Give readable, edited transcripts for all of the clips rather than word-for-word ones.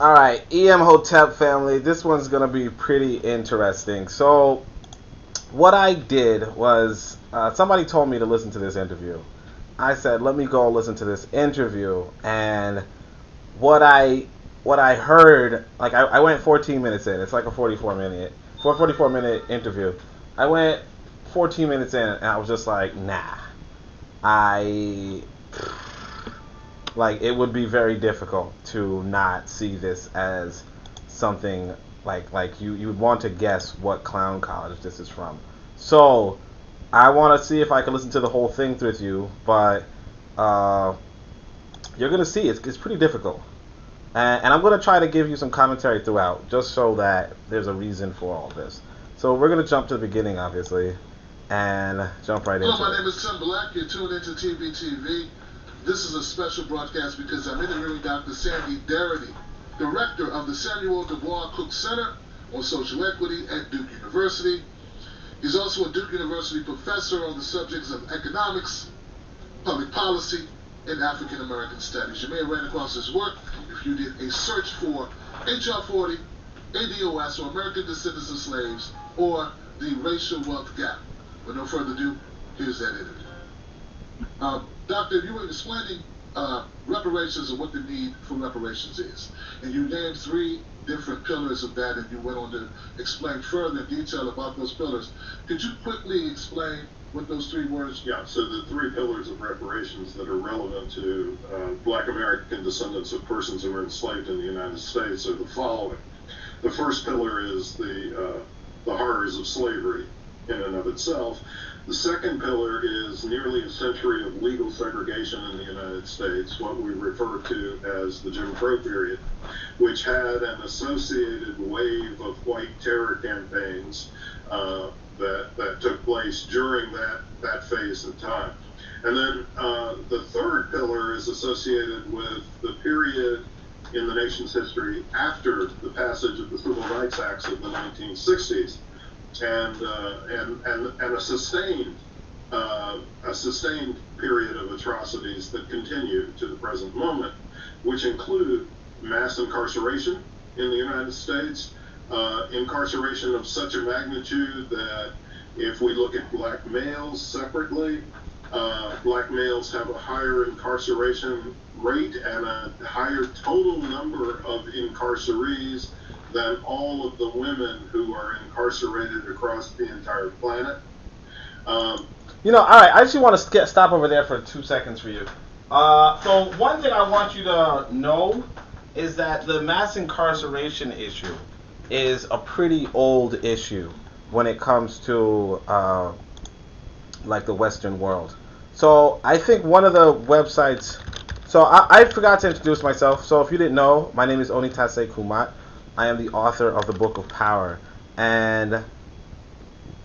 All right, EM Hotep family, this one's going to be pretty interesting. So, what I did was, somebody told me to listen to this interview. I said, let me go listen to this interview, and what I heard, like I went 14 minutes in. It's like a 44 minute interview. I went 14 minutes in, and I was just like, nah. Like, it would be very difficult to not see this as something like you would want to guess what clown college this is from. So I want to see if I can listen to the whole thing with you, but you're gonna see it's pretty difficult, and I'm gonna try to give you some commentary throughout, just so that there's a reason for all this. So we're gonna jump to the beginning, obviously, and jump right into it. Hello, my name is Tim Black. You're tuned into TBTV. This is a special broadcast because I'm interviewing Dr. Sandy Darity, director of the Samuel Dubois Cook Center on Social Equity at Duke University. He's also a Duke University professor on the subjects of economics, public policy, and African American studies. You may have ran across his work if you did a search for HR 40, ADOS, or American Descendants of Slaves, or the Racial Wealth Gap. With no further ado, here's that interview. Doctor, you were explaining reparations and what the need for reparations is. And you named 3 different pillars of that, and you went on to explain further in detail about those pillars. Could you quickly explain what those 3 words? Yeah, so the 3 pillars of reparations that are relevant to Black American descendants of persons who were enslaved in the United States are the following. The first pillar is the horrors of slavery in and of itself. The second pillar is nearly a century of legal segregation in the United States, what we refer to as the Jim Crow period, which had an associated wave of white terror campaigns that took place during that phase of time. And then the third pillar is associated with the period in the nation's history after the passage of the Civil Rights Acts of the 1960s. And a sustained period of atrocities that continue to the present moment, which include mass incarceration in the United States, incarceration of such a magnitude that if we look at Black males separately, Black males have a higher incarceration rate and a higher total number of incarcerees than all of the women who are incarcerated across the entire planet. All right, I actually want to stop over there for 2 seconds for you. So one thing I want you to know is that the mass incarceration issue is a pretty old issue when it comes to like the Western world. So I think one of the websites, so I forgot to introduce myself. So if you didn't know, my name is Onitaset Kumat. I am the author of the Book of Power, and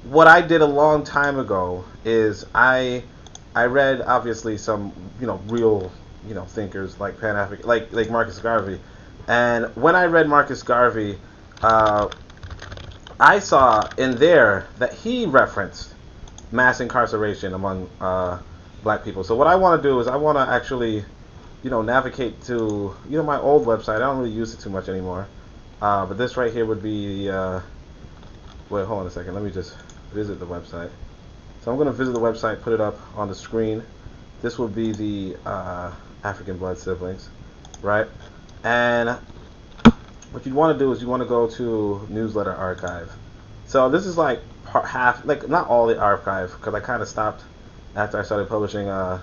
what I did a long time ago is I read obviously some real thinkers like Pan-African, like Marcus Garvey, and when I read Marcus Garvey, I saw in there that he referenced mass incarceration among Black people. So what I want to do is I want to actually navigate to my old website. I don't really use it too much anymore. But this right here would be, wait, hold on a second. Let me just visit the website. So I'm going to visit the website, put it up on the screen. This will be the African Blood Siblings, right? And what you want to do is you want to go to Newsletter Archive. So this is like half, like not all the archive, because I kind of stopped after I started publishing, on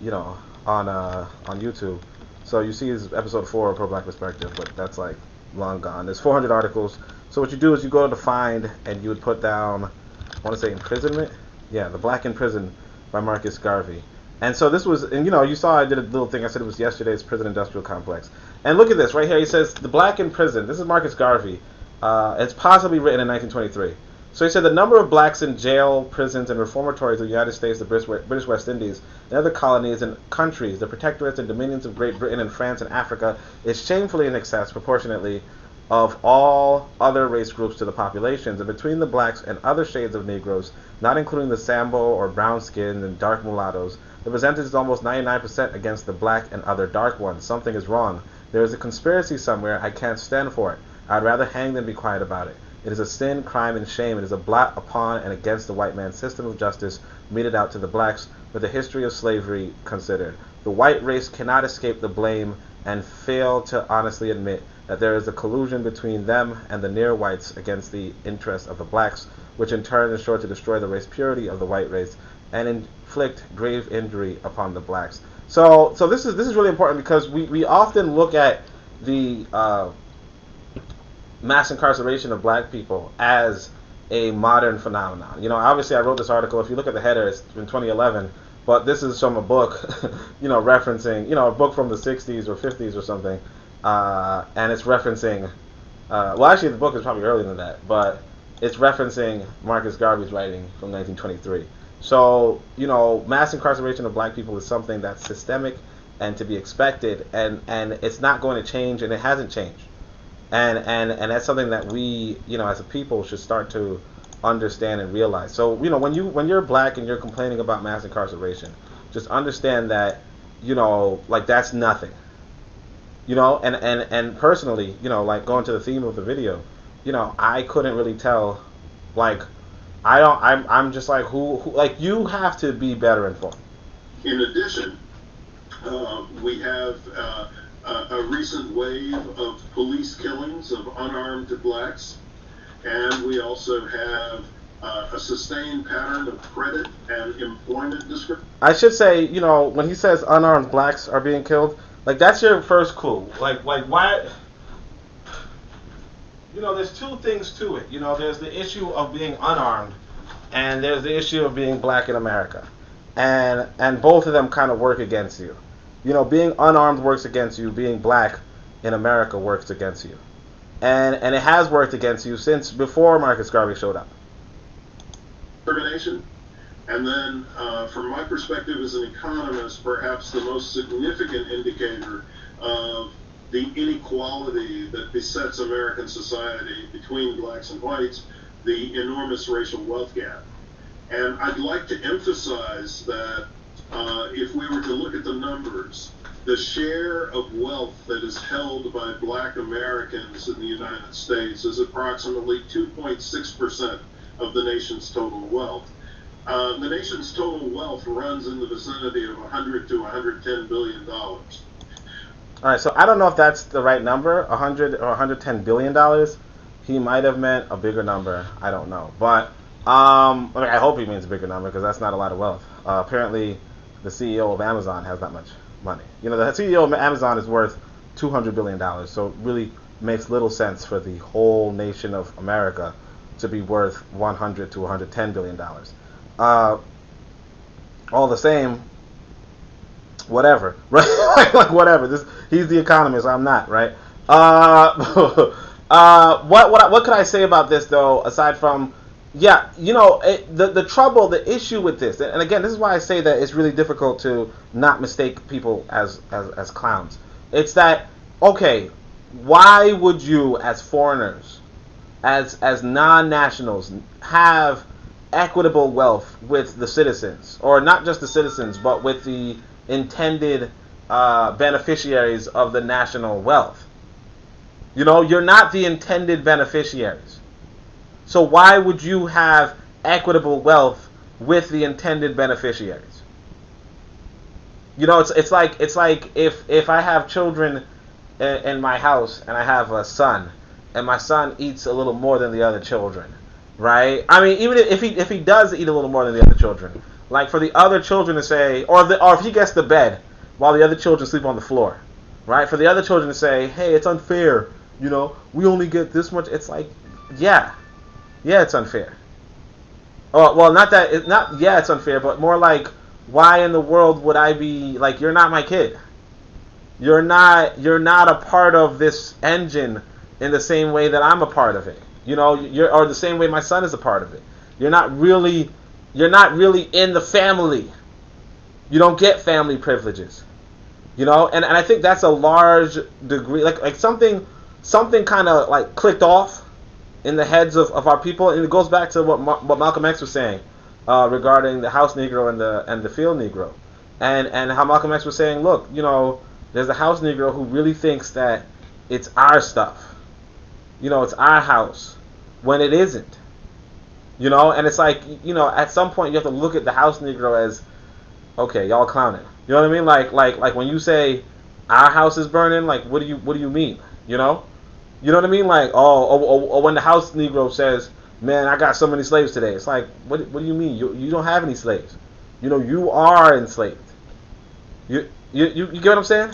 YouTube. So you see is episode 4 of Pro Black Perspective, but that's like long gone. There's 400 articles. So what you do is you go to the find and you would put down, I want to say imprisonment. Yeah, The Black in Prison by Marcus Garvey. And so this was, and you saw I did a little thing. I said it was yesterday's prison industrial complex. And look at this right here. He says The Black in Prison. This is Marcus Garvey. It's possibly written in 1923. So he said the number of blacks in jail, prisons, and reformatories of the United States, the British West Indies, and other colonies and countries, the protectorates and dominions of Great Britain and France and Africa, is shamefully in excess proportionately of all other race groups to the populations, and between the blacks and other shades of Negroes, not including the Sambo or brown skinned and dark mulattoes, the percentage is almost 99% against the black and other dark ones. Something is wrong. There is a conspiracy somewhere. I can't stand for it. I'd rather hang than be quiet about it. It is a sin, crime, and shame. It is a blot upon and against the white man's system of justice meted out to the blacks, with the history of slavery considered. The white race cannot escape the blame and fail to honestly admit that there is a collusion between them and the near whites against the interests of the blacks, which in turn is sure to destroy the race purity of the white race and inflict grave injury upon the blacks. So this is really important, because we often look at the mass incarceration of black people as a modern phenomenon. Obviously I wrote this article. If you look at the header, it's in 2011, but this is from a book, referencing, a book from the 60s or 50s or something, and it's referencing, actually the book is probably earlier than that, but it's referencing Marcus Garvey's writing from 1923. So, mass incarceration of black people is something that's systemic and to be expected, and it's not going to change, and it hasn't changed. And that's something that we, as a people, should start to understand and realize. So, when you're black and you're complaining about mass incarceration, just understand that, that's nothing. And personally, going to the theme of the video, I couldn't really tell, I'm just like, who you have to be better informed. In addition, we have a recent wave of police killings of unarmed blacks, and we also have a sustained pattern of credit and employment discrimination. I should say, when he says unarmed blacks are being killed, that's your first clue. Why? There's two things to it. There's the issue of being unarmed, and there's the issue of being black in America, and both of them kind of work against you. Being unarmed works against you. Being black in America works against you, and it has worked against you since before Marcus Garvey showed up. Discrimination, and then, from my perspective as an economist, perhaps the most significant indicator of the inequality that besets American society between blacks and whites, the enormous racial wealth gap. And I'd like to emphasize that if we were to look at the numbers, the share of wealth that is held by black Americans in the United States is approximately 2.6% of the nation's total wealth. The nation's total wealth runs in the vicinity of $100 to $110 billion. All right, so I don't know if that's the right number, 100 or 110 billion dollars. He might have meant a bigger number. I don't know, but I hope he means a bigger number, because that's not a lot of wealth. Apparently, the CEO of Amazon has that much money. The CEO of Amazon is worth $200 billion, so it really makes little sense for the whole nation of America to be worth $100 to $110 billion. All the same, whatever, right? Whatever. He's the economist. I'm not, right? What could I say about this, though, aside from, the trouble, the issue with this, and again, this is why I say that it's really difficult to not mistake people as clowns. It's that, okay, why would you, as foreigners, as non-nationals, have equitable wealth with the citizens, or not just the citizens, but with the intended beneficiaries of the national wealth? You're not the intended beneficiaries. So why would you have equitable wealth with the intended beneficiaries? It's like if I have children in my house and I have a son, and my son eats a little more than the other children, right? I mean, even if he does eat a little more than the other children, like for the other children to say, or if he gets the bed while the other children sleep on the floor, right? For the other children to say, hey, it's unfair, we only get this much. It's like, yeah, it's unfair. Oh, well, it's unfair, but more like, why in the world would I be, like, you're not my kid. You're not a part of this engine in the same way that I'm a part of it. Or the same way my son is a part of it. You're not really in the family. You don't get family privileges. And I think that's a large degree, like something something kind of like clicked off in the heads of our people, and it goes back to what Malcolm X was saying regarding the house Negro and the field Negro, and how Malcolm X was saying, look, there's a house Negro who really thinks that it's our stuff, it's our house, when it isn't, and it's like, at some point you have to look at the house Negro as, okay, y'all clowning, you know what I mean? Like when you say our house is burning, like what do you mean, You know what I mean? Like, or when the house Negro says, man, I got so many slaves today. It's like, what do you mean? You don't have any slaves. You are enslaved. You get what I'm saying?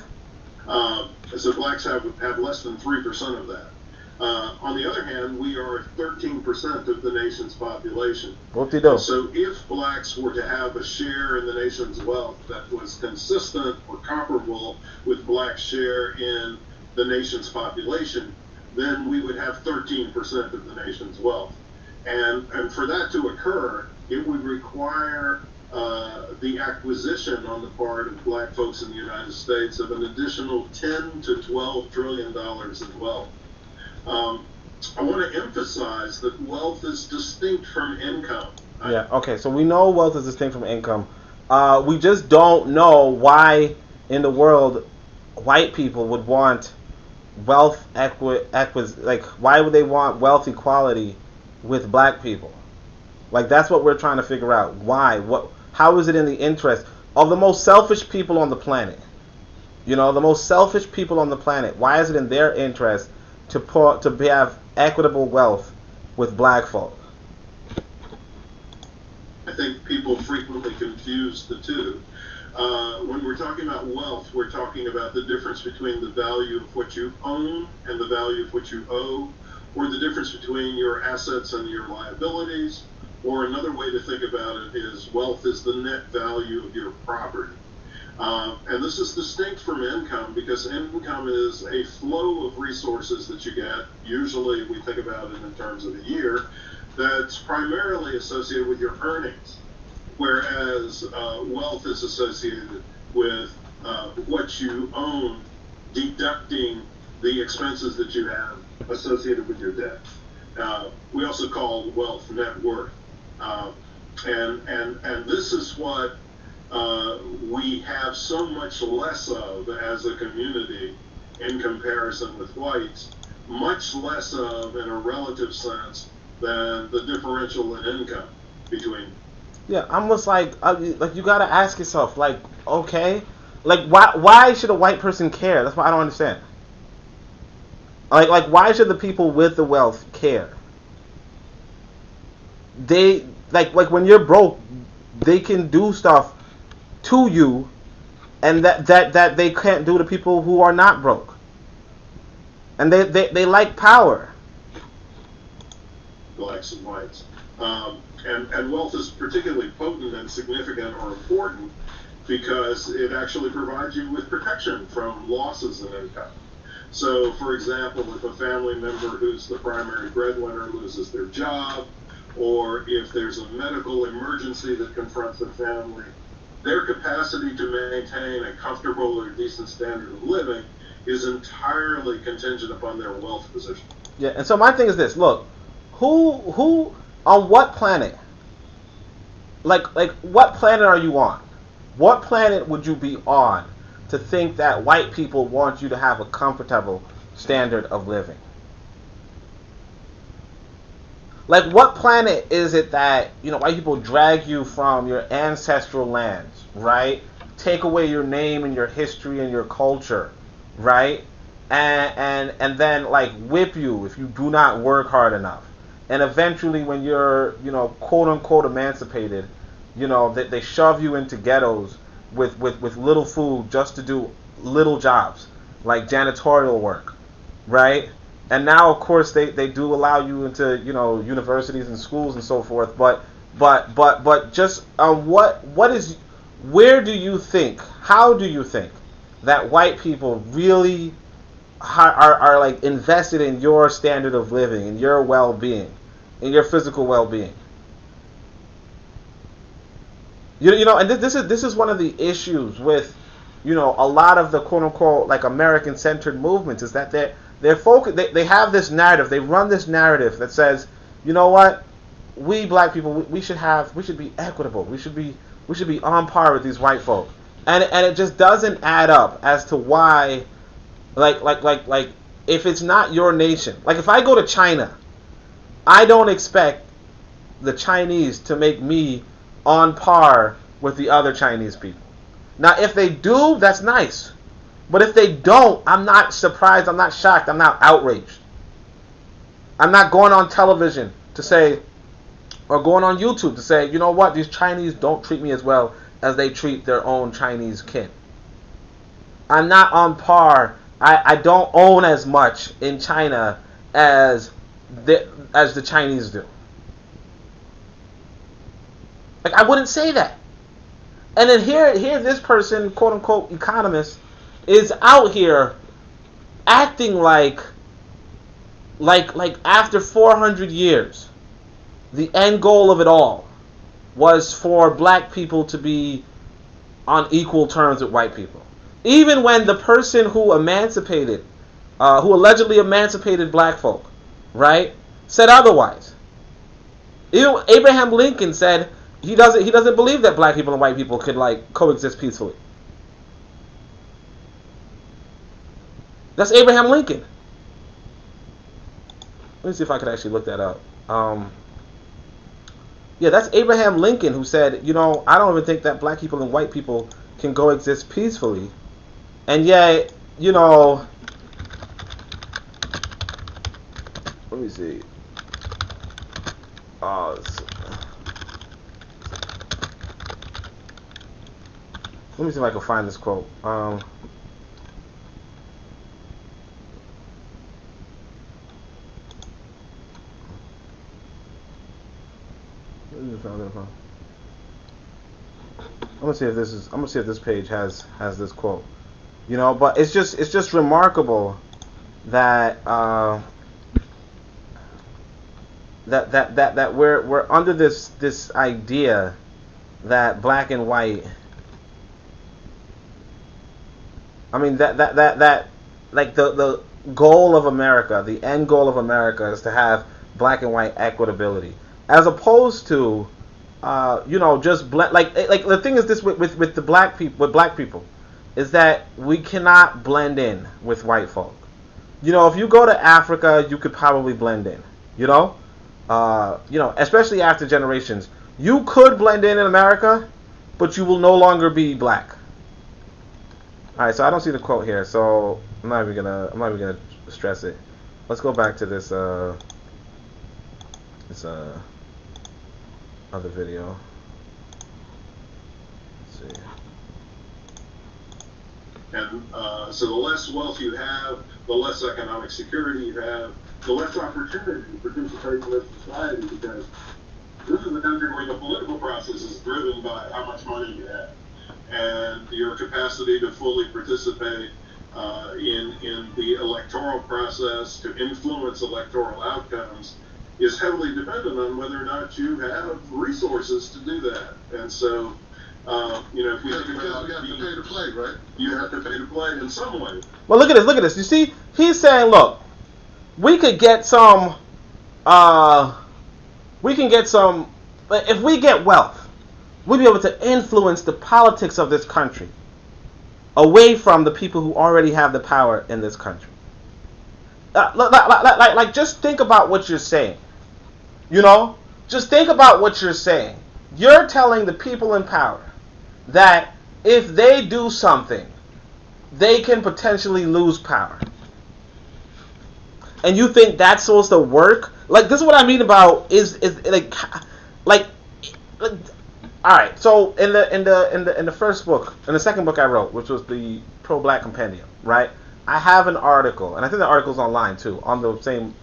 So blacks have less than 3% of that. On the other hand, we are 13% of the nation's population. Whoop-de-doo. So if blacks were to have a share in the nation's wealth that was consistent or comparable with blacks' share in the nation's population, then we would have 13% of the nation's wealth. And for that to occur, it would require the acquisition on the part of black folks in the United States of an additional $10 to $12 trillion of wealth. I want to emphasize that wealth is distinct from income. Yeah, okay, so we know wealth is distinct from income. We just don't know why in the world white people would want wealth why would they want wealth equality with black people? Like, that's what we're trying to figure out. Why? How is it in the interest of the most selfish people on the planet? The most selfish people on the planet. Why is it in their interest to have equitable wealth with black folk? I think people frequently confuse the two. When we're talking about wealth, we're talking about the difference between the value of what you own and the value of what you owe, or the difference between your assets and your liabilities, or another way to think about it is wealth is the net value of your property. And this is distinct from income because income is a flow of resources that you get. Usually we think about it in terms of a year that's primarily associated with your earnings, whereas wealth is associated with what you own, deducting the expenses that you have associated with your debt. We also call wealth net worth. And this is what we have so much less of as a community in comparison with whites, much less of in a relative sense than the differential in income between. Yeah, almost like you gotta ask yourself, like, okay, like why should a white person care? That's what I don't understand. Like why should the people with the wealth care? They like when you're broke, they can do stuff to you, and that they can't do to people who are not broke. And they like power. Blacks and whites. And wealth is particularly potent and significant or important because it actually provides you with protection from losses in income. So, for example, if a family member who's the primary breadwinner loses their job, or if there's a medical emergency that confronts a family, their capacity to maintain a comfortable or decent standard of living is entirely contingent upon their wealth position. Yeah, and so my thing is this: look, who on what planet? Like what planet are you on? What planet would you be on to think that white people want you to have a comfortable standard of living? Like, what planet is it that, white people drag you from your ancestral lands, right? Take away your name and your history and your culture, right? And then, like, whip you if you do not work hard enough. And eventually, when you're, quote unquote emancipated, they shove you into ghettos with little food just to do little jobs, like janitorial work, right? And now, of course, they do allow you into, universities and schools and so forth. But just where do you think, how do you think that white people really are like invested in your standard of living, in your well-being, in your physical well-being? And this is one of the issues with, a lot of the quote unquote like American-centered movements is that They have this narrative. They run this narrative that says, you know what, we black people, we should be equitable. We should be on par with these white folk, and it just doesn't add up as to why, like if it's not your nation, like if I go to China, I don't expect the Chinese to make me on par with the other Chinese people. Now, if they do, that's nice. But if they don't, I'm not surprised, I'm not shocked, I'm not outraged. I'm not going on television to say, or going on YouTube to say, you know what, these Chinese don't treat me as well as they treat their own Chinese kin. I'm not on par. I don't own as much in China as the Chinese do. Like, I wouldn't say that. And then here this person, quote unquote economist, is out here acting like after 400 years, the end goal of it all was for black people to be on equal terms with white people. Even when the person who allegedly emancipated black folk, right, said otherwise. Even Abraham Lincoln said he doesn't believe that black people and white people could like coexist peacefully. That's Abraham Lincoln. Let me see if I could actually look that up. Yeah, that's Abraham Lincoln who said, you know, I don't even think that black people and white people can coexist peacefully. And yet, you know, let me see. Let me see if I can find this quote. I'm gonna see if this page has this quote. You know, but it's just remarkable that that we're under this idea that black and white, I mean that like the goal of America, the end goal of America is to have black and white equitability, as opposed to you know, just like the thing is this with the black people is that we cannot blend in with white folk. You know, if you go to Africa, you could probably blend in. You know, especially after generations, you could blend in America, but you will no longer be black. All right, so I don't see the quote here, so I'm not even gonna stress it. Let's go back to this other video. Let's see. And so the less wealth you have, the less economic security you have, the less opportunity to participate in this society, because this is a country where the political process is driven by how much money you have. And your capacity to fully participate in the electoral process, to influence electoral outcomes, is heavily dependent on whether or not you have resources to do that. And so, you know, if we think about, you have to pay to play, right? You have to pay to play in some way. Well, look at this. You see, he's saying, look, we could get some, if we get wealth, we'll be able to influence the politics of this country away from the people who already have the power in this country. Like, just think about what you're saying. You know, just think about what you're saying. You're telling the people in power that if they do something, they can potentially lose power. And you think that's supposed to work? Like, this is what I mean about is like all right. So in the first book, in the second book I wrote, which was the Pro-Black Compendium, right? I have an article, and I think the article's online too, on the same.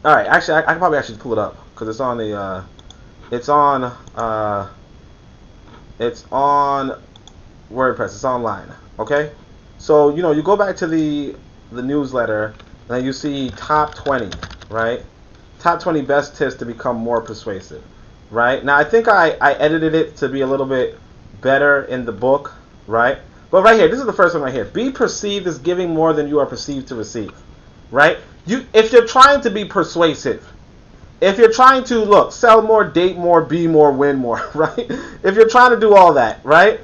All right, actually, I can probably actually pull it up because it's on the. It's on WordPress. It's online. Okay, so you know, you go back to the newsletter, and then you see top 20, right? Top 20 best tips to become more persuasive, right? Now, I think I edited it to be a little bit better in the book, right? But right here, this is the first one right here. Be perceived as giving more than you are perceived to receive. Right? If you're trying to be persuasive, if you're trying to, look, sell more, date more, be more, win more, right? If you're trying to do all that, right?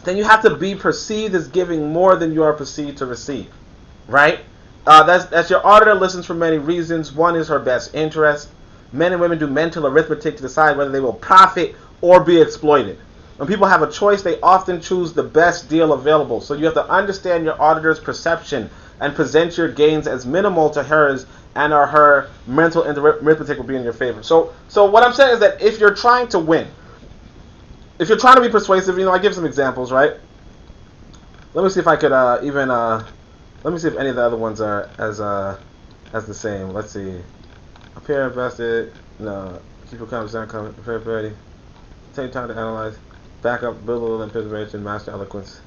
Then you have to be perceived as giving more than you are perceived to receive, right? That's your auditor listens for many reasons. One is her best interest. Men and women do mental arithmetic to decide whether they will profit or be exploited. When people have a choice, they often choose the best deal available. So you have to understand your auditor's perception and present your gains as minimal to hers, and or her mental arithmetic will be in your favor. So what I'm saying is that if you're trying to win, if you're trying to be persuasive, I give some examples, right? Let me see if I could let me see if any of the other ones are as the same. Let's see. Appear invested, no, keep your conversation coming, prepared, take time to analyze, back up, build a little anticipation, master eloquence.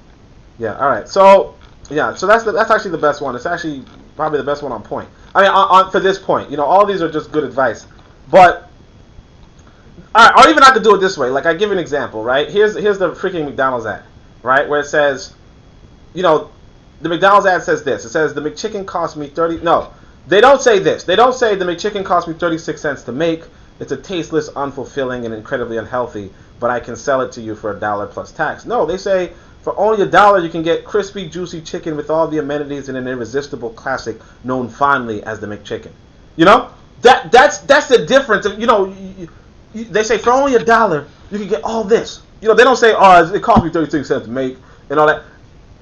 Yeah, all right. So that's actually the best one. It's actually probably the best one on point. I mean, for this point, all these are just good advice. But all right, or even I could do it this way. Like I give you an example, right? Here's the freaking McDonald's ad, right? Where it says, the McDonald's ad says this. It says the McChicken cost me 30. No, they don't say this. They don't say the McChicken cost me 36 cents to make. It's a tasteless, unfulfilling, and incredibly unhealthy. But I can sell it to you for $1 plus tax. No, they say for only $1 you can get crispy, juicy chicken with all the amenities in an irresistible classic known fondly as the McChicken. That's the difference. They say for only $1 you can get all this. They don't say, oh, it cost me 36 cents to make and all that.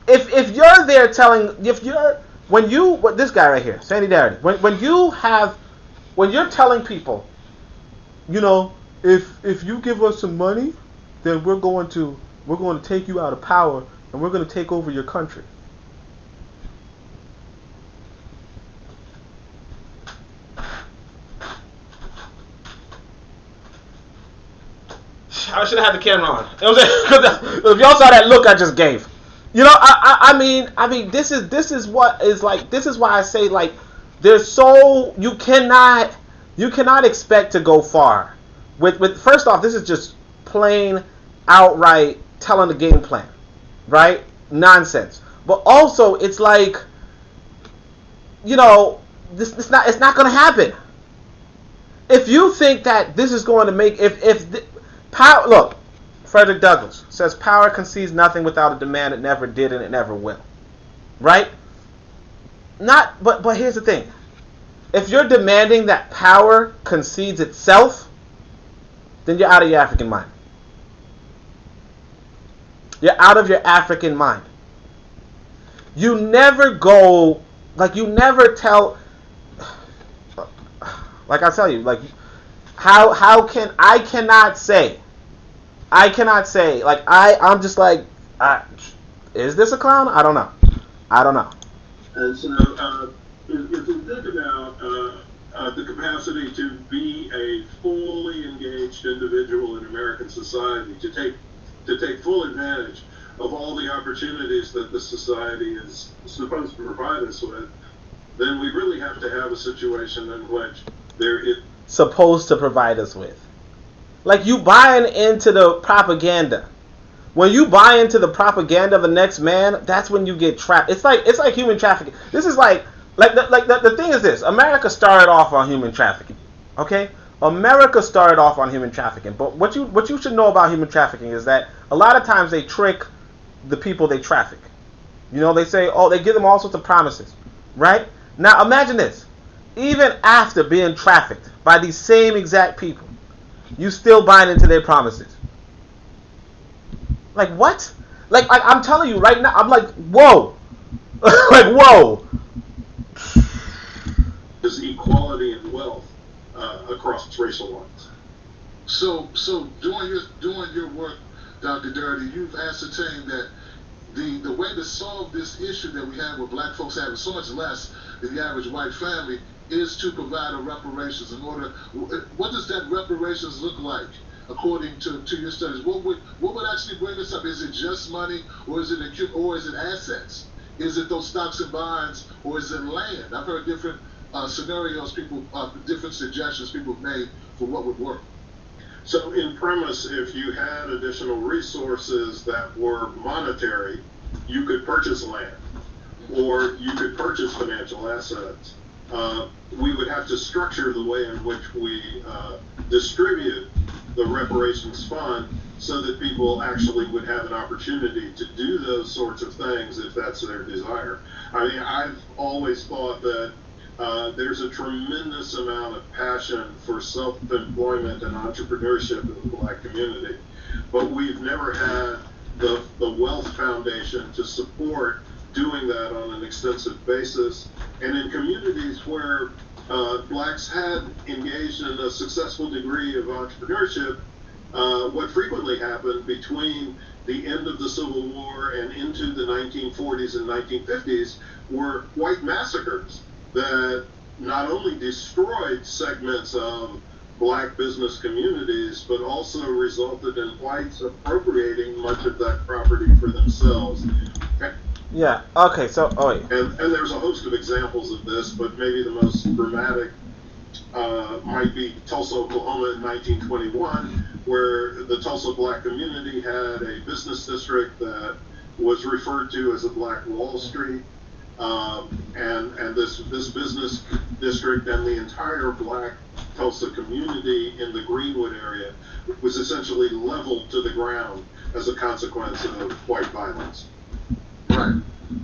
If you're there this guy right here, Sandy Darity, when you're telling people, if you give us some money, then we're going to take you out of power and we're going to take over your country. I should have had the camera on. If y'all saw that look I just gave. I mean, this is why I say, like, you cannot expect to go far with first off, this is just plain outright telling the game plan, right? Nonsense. But also it's like, it's not going to happen. If you think that this is going to make power, look, Frederick Douglass says power concedes nothing without a demand. It never did and it never will. Right? But here's the thing. If you're demanding that power concedes itself, then you're out of your African mind. You're out of your African mind. You never go, like you never tell, like I tell you, like I cannot say, like I'm just like, is this a clown? I don't know. And so, if we think about the capacity to be a fully engaged individual in American society, to take full advantage of all the opportunities that the society is supposed to provide us with, then we really have to have a situation in which there is supposed to provide us with. Like you buying into the propaganda. When you buy into the propaganda of the next man, that's when you get trapped. It's like human trafficking. This is like the thing is this. America started off on human trafficking. Okay? America started off on human trafficking. But what you should know about human trafficking is that a lot of times they trick the people they traffic. They say, they give them all sorts of promises. Right? Now imagine this. Even after being trafficked by these same exact people, you still buying into their promises. Like what? Like I'm telling you right now, I'm like, whoa. Like whoa. There's equality in wealth across racial lines. So doing your work, Dr. Darity, you've ascertained that the way to solve this issue that we have with black folks having so much less than the average white family is to provide a reparations in order. What does that reparations look like according to your studies? What would actually bring this up? Is it just money, or is it assets? Is it those stocks and bonds, or is it land? I've heard different scenarios, different suggestions people have made for what would work. So in premise, if you had additional resources that were monetary, you could purchase land or you could purchase financial assets. We would have to structure the way in which we distribute the reparations fund so that people actually would have an opportunity to do those sorts of things if that's their desire. I mean, I've always thought that there's a tremendous amount of passion for self-employment and entrepreneurship in the Black community, but we've never had the wealth foundation to support doing that on an extensive basis. And in communities where Blacks had engaged in a successful degree of entrepreneurship, what frequently happened between the end of the Civil War and into the 1940s and 1950s were white massacres that not only destroyed segments of Black business communities, but also resulted in whites appropriating much of that property for themselves. Yeah, okay, so, And there's a host of examples of this, but maybe the most dramatic might be Tulsa, Oklahoma in 1921, where the Tulsa Black community had a business district that was referred to as a Black Wall Street. And this business district and the entire Black Tulsa community in the Greenwood area was essentially leveled to the ground as a consequence of white violence. Right.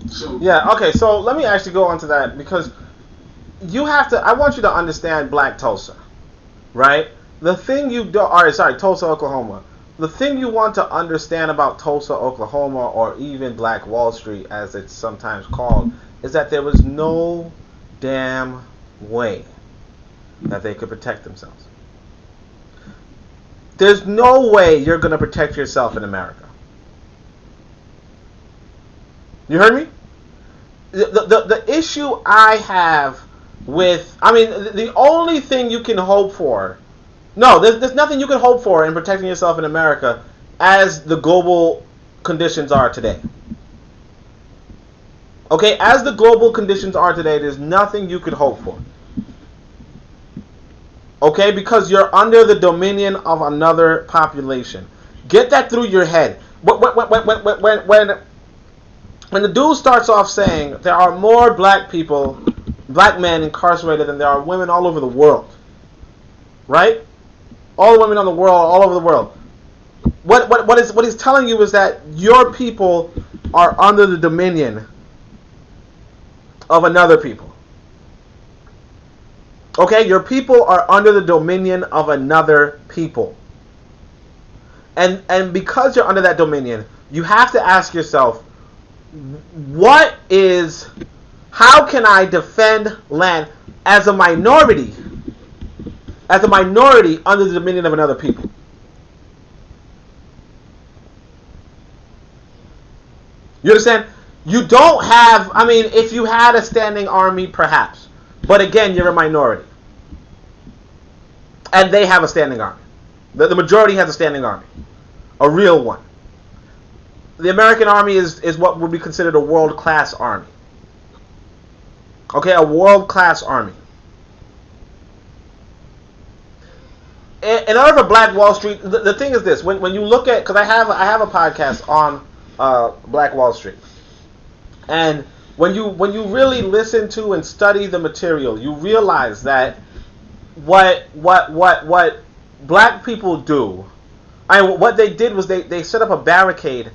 So yeah, okay, so let me actually go on to that, because I want you to understand Black Tulsa, right? The thing Tulsa, Oklahoma. The thing you want to understand about Tulsa, Oklahoma, or even Black Wall Street, as it's sometimes called, is that there was no damn way that they could protect themselves. There's no way you're going to protect yourself in America. You heard me? The issue I have with, the only thing you can hope for, there's nothing you can hope for in protecting yourself in America as the global conditions are today. Okay, as the global conditions are today, there's nothing you could hope for. Okay, because you're under the dominion of another population. Get that through your head. When the dude starts off saying there are more black men incarcerated than there are women all over the world, right? All the women on the world, all over the world. What he's telling you is that your people are under the dominion of another people. Okay, your people are under the dominion of another people. And because you're under that dominion, you have to ask yourself, how can I defend land as a minority under the dominion of another people? You understand? You don't have, if you had a standing army, perhaps. But again, you're a minority. And they have a standing army. The majority has a standing army. A real one. The American army is what would be considered a world-class army. Okay, a world-class army. In order for Black Wall Street, the thing is this: when you look at, because I have a podcast on Black Wall Street, and when you really listen to and study the material, you realize that what black people do, what they did was they set up a barricade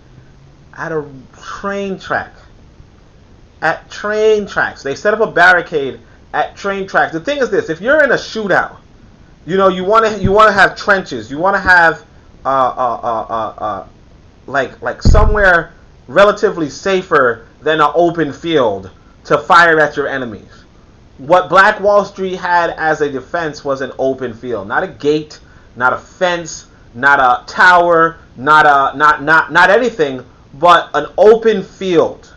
at a train track. At train tracks. They set up a barricade at train tracks. The thing is this: if you're in a shootout, you want to have trenches. You want to have like somewhere relatively safer than an open field to fire at your enemies. What Black Wall Street had as a defense was an open field, not a gate, not a fence, not a tower, not anything, but an open field.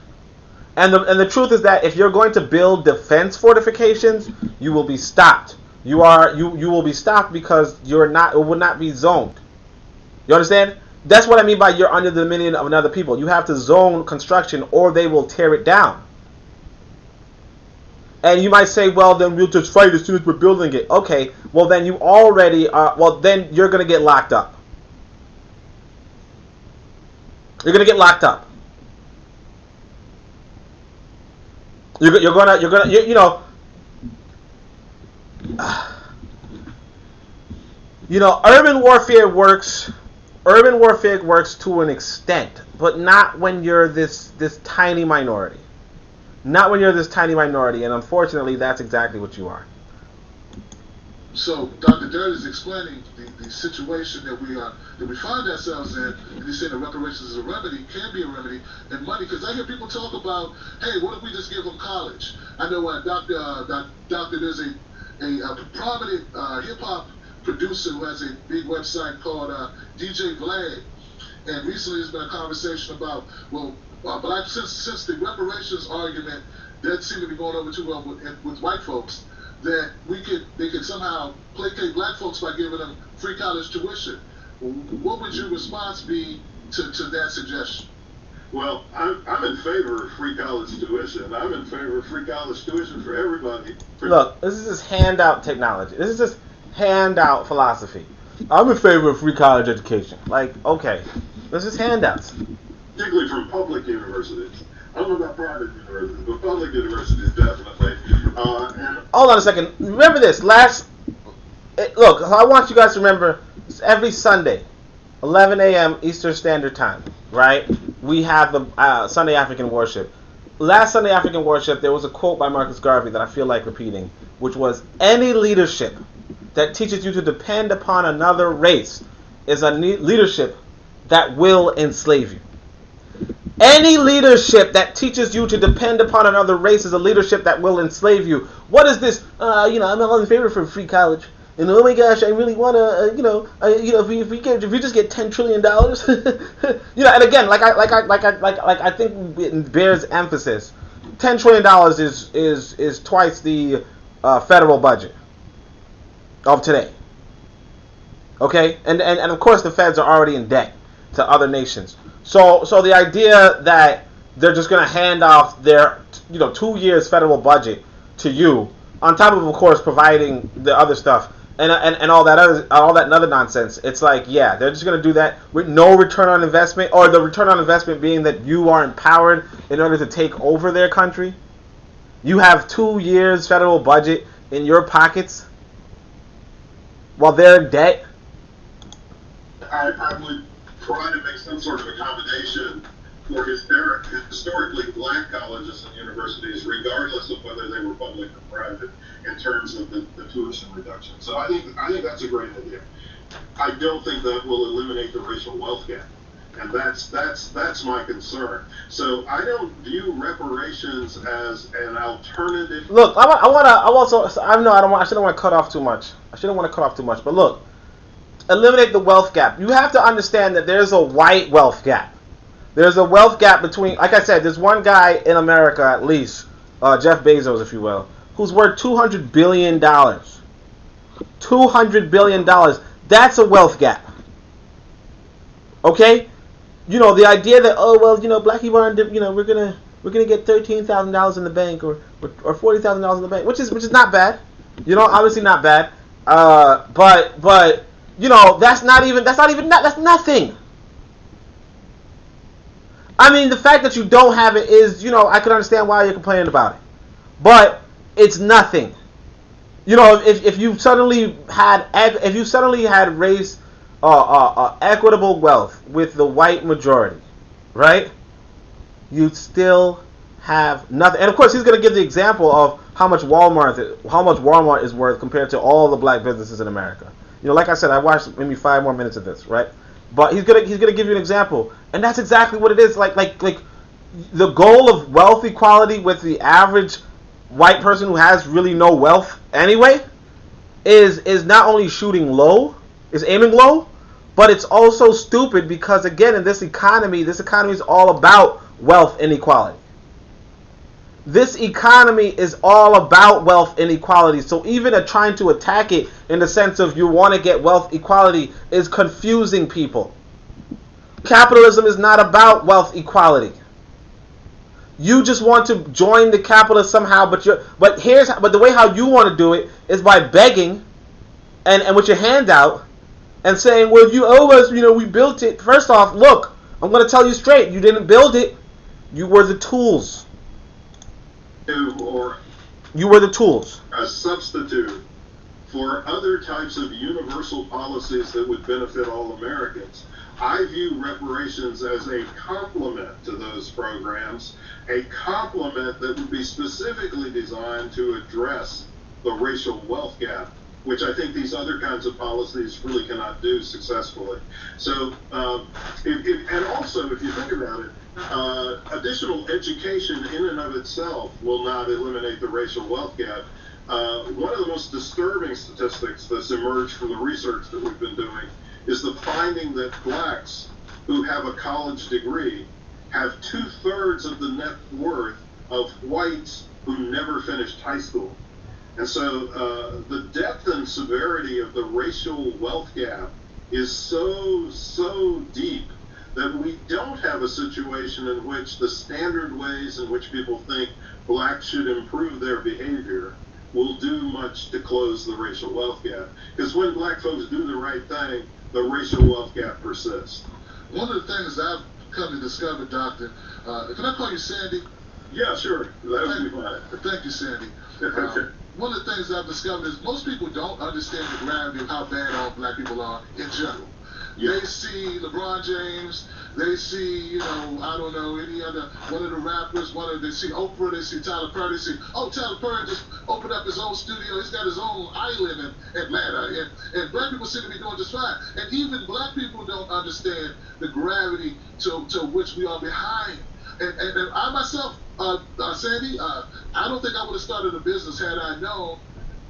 And the truth is that if you're going to build defense fortifications, you will be stopped. You will be stopped because it will not be zoned. You understand? That's what I mean by you're under the dominion of another people. You have to zone construction or they will tear it down. And you might say, well, then we'll just fight as soon as we're building it. Okay, well then you already are, well then you're going to get locked up. You're going to get locked up. You're gonna, you know, urban warfare works to an extent, but not when you're this tiny minority. Not when you're this tiny minority, and unfortunately, that's exactly what you are. So Dr. Darity is explaining the situation that we find ourselves in, and he's saying that reparations is a remedy, can be a remedy, and money. Because I hear people talk about, hey, what if we just give them college? I know Doctor, there's a prominent hip hop producer who has a big website called DJ Vlad, and recently there's been a conversation about, well, black since the reparations argument doesn't seem to be going over too well with white folks, that they could somehow placate black folks by giving them free college tuition. What would your response be to that suggestion? Well, I'm in favor of free college tuition. I'm in favor of free college tuition for everybody. Look, this is just handout technology. This is just handout philosophy. I'm in favor of free college education. Like, okay, this is handouts. Particularly from public universities. I don't know about private universities, but public universities definitely. Hold on a second. Remember this. Look, I want you guys to remember, every Sunday, 11 a.m. Eastern Standard Time, right? We have the Sunday African Worship. Last Sunday African Worship, there was a quote by Marcus Garvey that I feel like repeating, which was, any leadership that teaches you to depend upon another race is a leadership that will enslave you. Any leadership that teaches you to depend upon another race is a leadership that will enslave you. What is this? I'm all in favor for free college. And oh my gosh, I really want to, if we just get $10 trillion, and again, I think it bears emphasis. $10 trillion is twice the federal budget of today. Okay, and of course the feds are already in debt to other nations. So the idea that they're just going to hand off their 2 years federal budget to you, on top of course providing the other stuff and all that other nonsense, it's like, yeah, they're just going to do that with no return on investment, or the return on investment being that you are empowered in order to take over their country. You have 2 years federal budget in your pockets while they're in debt. I would try to make some sort of accommodation for historically black colleges and universities, regardless of whether they were public or private, in terms of the tuition reduction. So I think that's a great idea. I don't think that will eliminate the racial wealth gap, and that's my concern. So I don't view reparations as an alternative. Look, I shouldn't want to cut off too much. But look, eliminate the wealth gap. You have to understand that there's a white wealth gap. There's a wealth gap between, like I said, there's one guy in America at least, Jeff Bezos, if you will, who's worth $200 billion. $200 billion. That's a wealth gap. Okay? The idea that, black people aren't, we're gonna get $13,000 in the bank or $40,000 in the bank, which is not bad. Obviously not bad. But that's nothing. I mean, the fact that you don't have it is, I can understand why you're complaining about it. But it's nothing. If you suddenly had race equitable wealth with the white majority, right? You'd still have nothing. And of course, he's going to give the example of how much Walmart is worth compared to all the black businesses in America. Like I said, I watched maybe 5 more minutes of this, right? But he's gonna give you an example, and that's exactly what it is. Like the goal of wealth equality with the average white person who has really no wealth anyway is not only aiming low, but it's also stupid because again, in this economy is all about wealth inequality. This economy is all about wealth inequality. So even trying to attack it in the sense of you want to get wealth equality is confusing people. Capitalism is not about wealth equality. You just want to join the capitalists somehow, but the way how you want to do it is by begging and with your hand out and saying, well, you owe us, we built it. First off, look, I'm going to tell you straight, you didn't build it. You were the tools. Or you were the tools. A substitute for other types of universal policies that would benefit all Americans. I view reparations as a complement to those programs, a complement that would be specifically designed to address the racial wealth gap, which I think these other kinds of policies really cannot do successfully. So, and also, if you think about it, additional education in and of itself will not eliminate the racial wealth gap. One of the most disturbing statistics that's emerged from the research that we've been doing is the finding that blacks who have a college degree have 2/3 of the net worth of whites who never finished high school. And so the depth and severity of the racial wealth gap is so deep that we don't have a situation in which the standard ways in which people think blacks should improve their behavior will do much to close the racial wealth gap. Because when black folks do the right thing, the racial wealth gap persists. One of the things I've come to discover, Doctor, can I call you Sandy? Yeah, sure. That would be fine. Thank you, Sandy. One of the things I've discovered is most people don't understand the gravity of how bad all black people are in general. Yeah. They see LeBron James, they see, I don't know, any other, one of the rappers, they see Oprah, they see Tyler Perry, they see, Tyler Perry just opened up his own studio, he's got his own island in Atlanta, and black people seem to be doing just fine. And even black people don't understand the gravity to which we are behind. And I myself, Sandy, I don't think I would have started a business had I known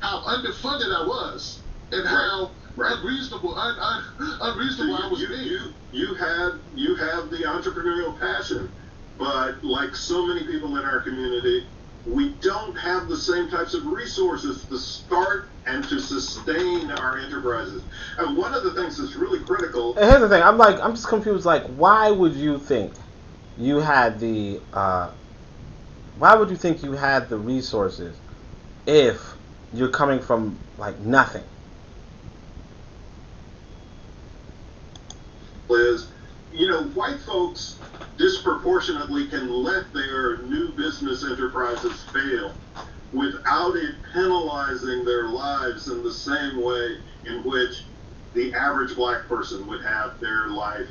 how underfunded I was and how unreasonable I was being. You have the entrepreneurial passion, but like so many people in our community, we don't have the same types of resources to start and to sustain our enterprises. And one of the things that's really critical. And here's the thing, I'm just confused. Like, why would you think you had the resources if you're coming from like nothing? Is, white folks disproportionately can let their new business enterprises fail without it penalizing their lives in the same way in which the average black person would have their life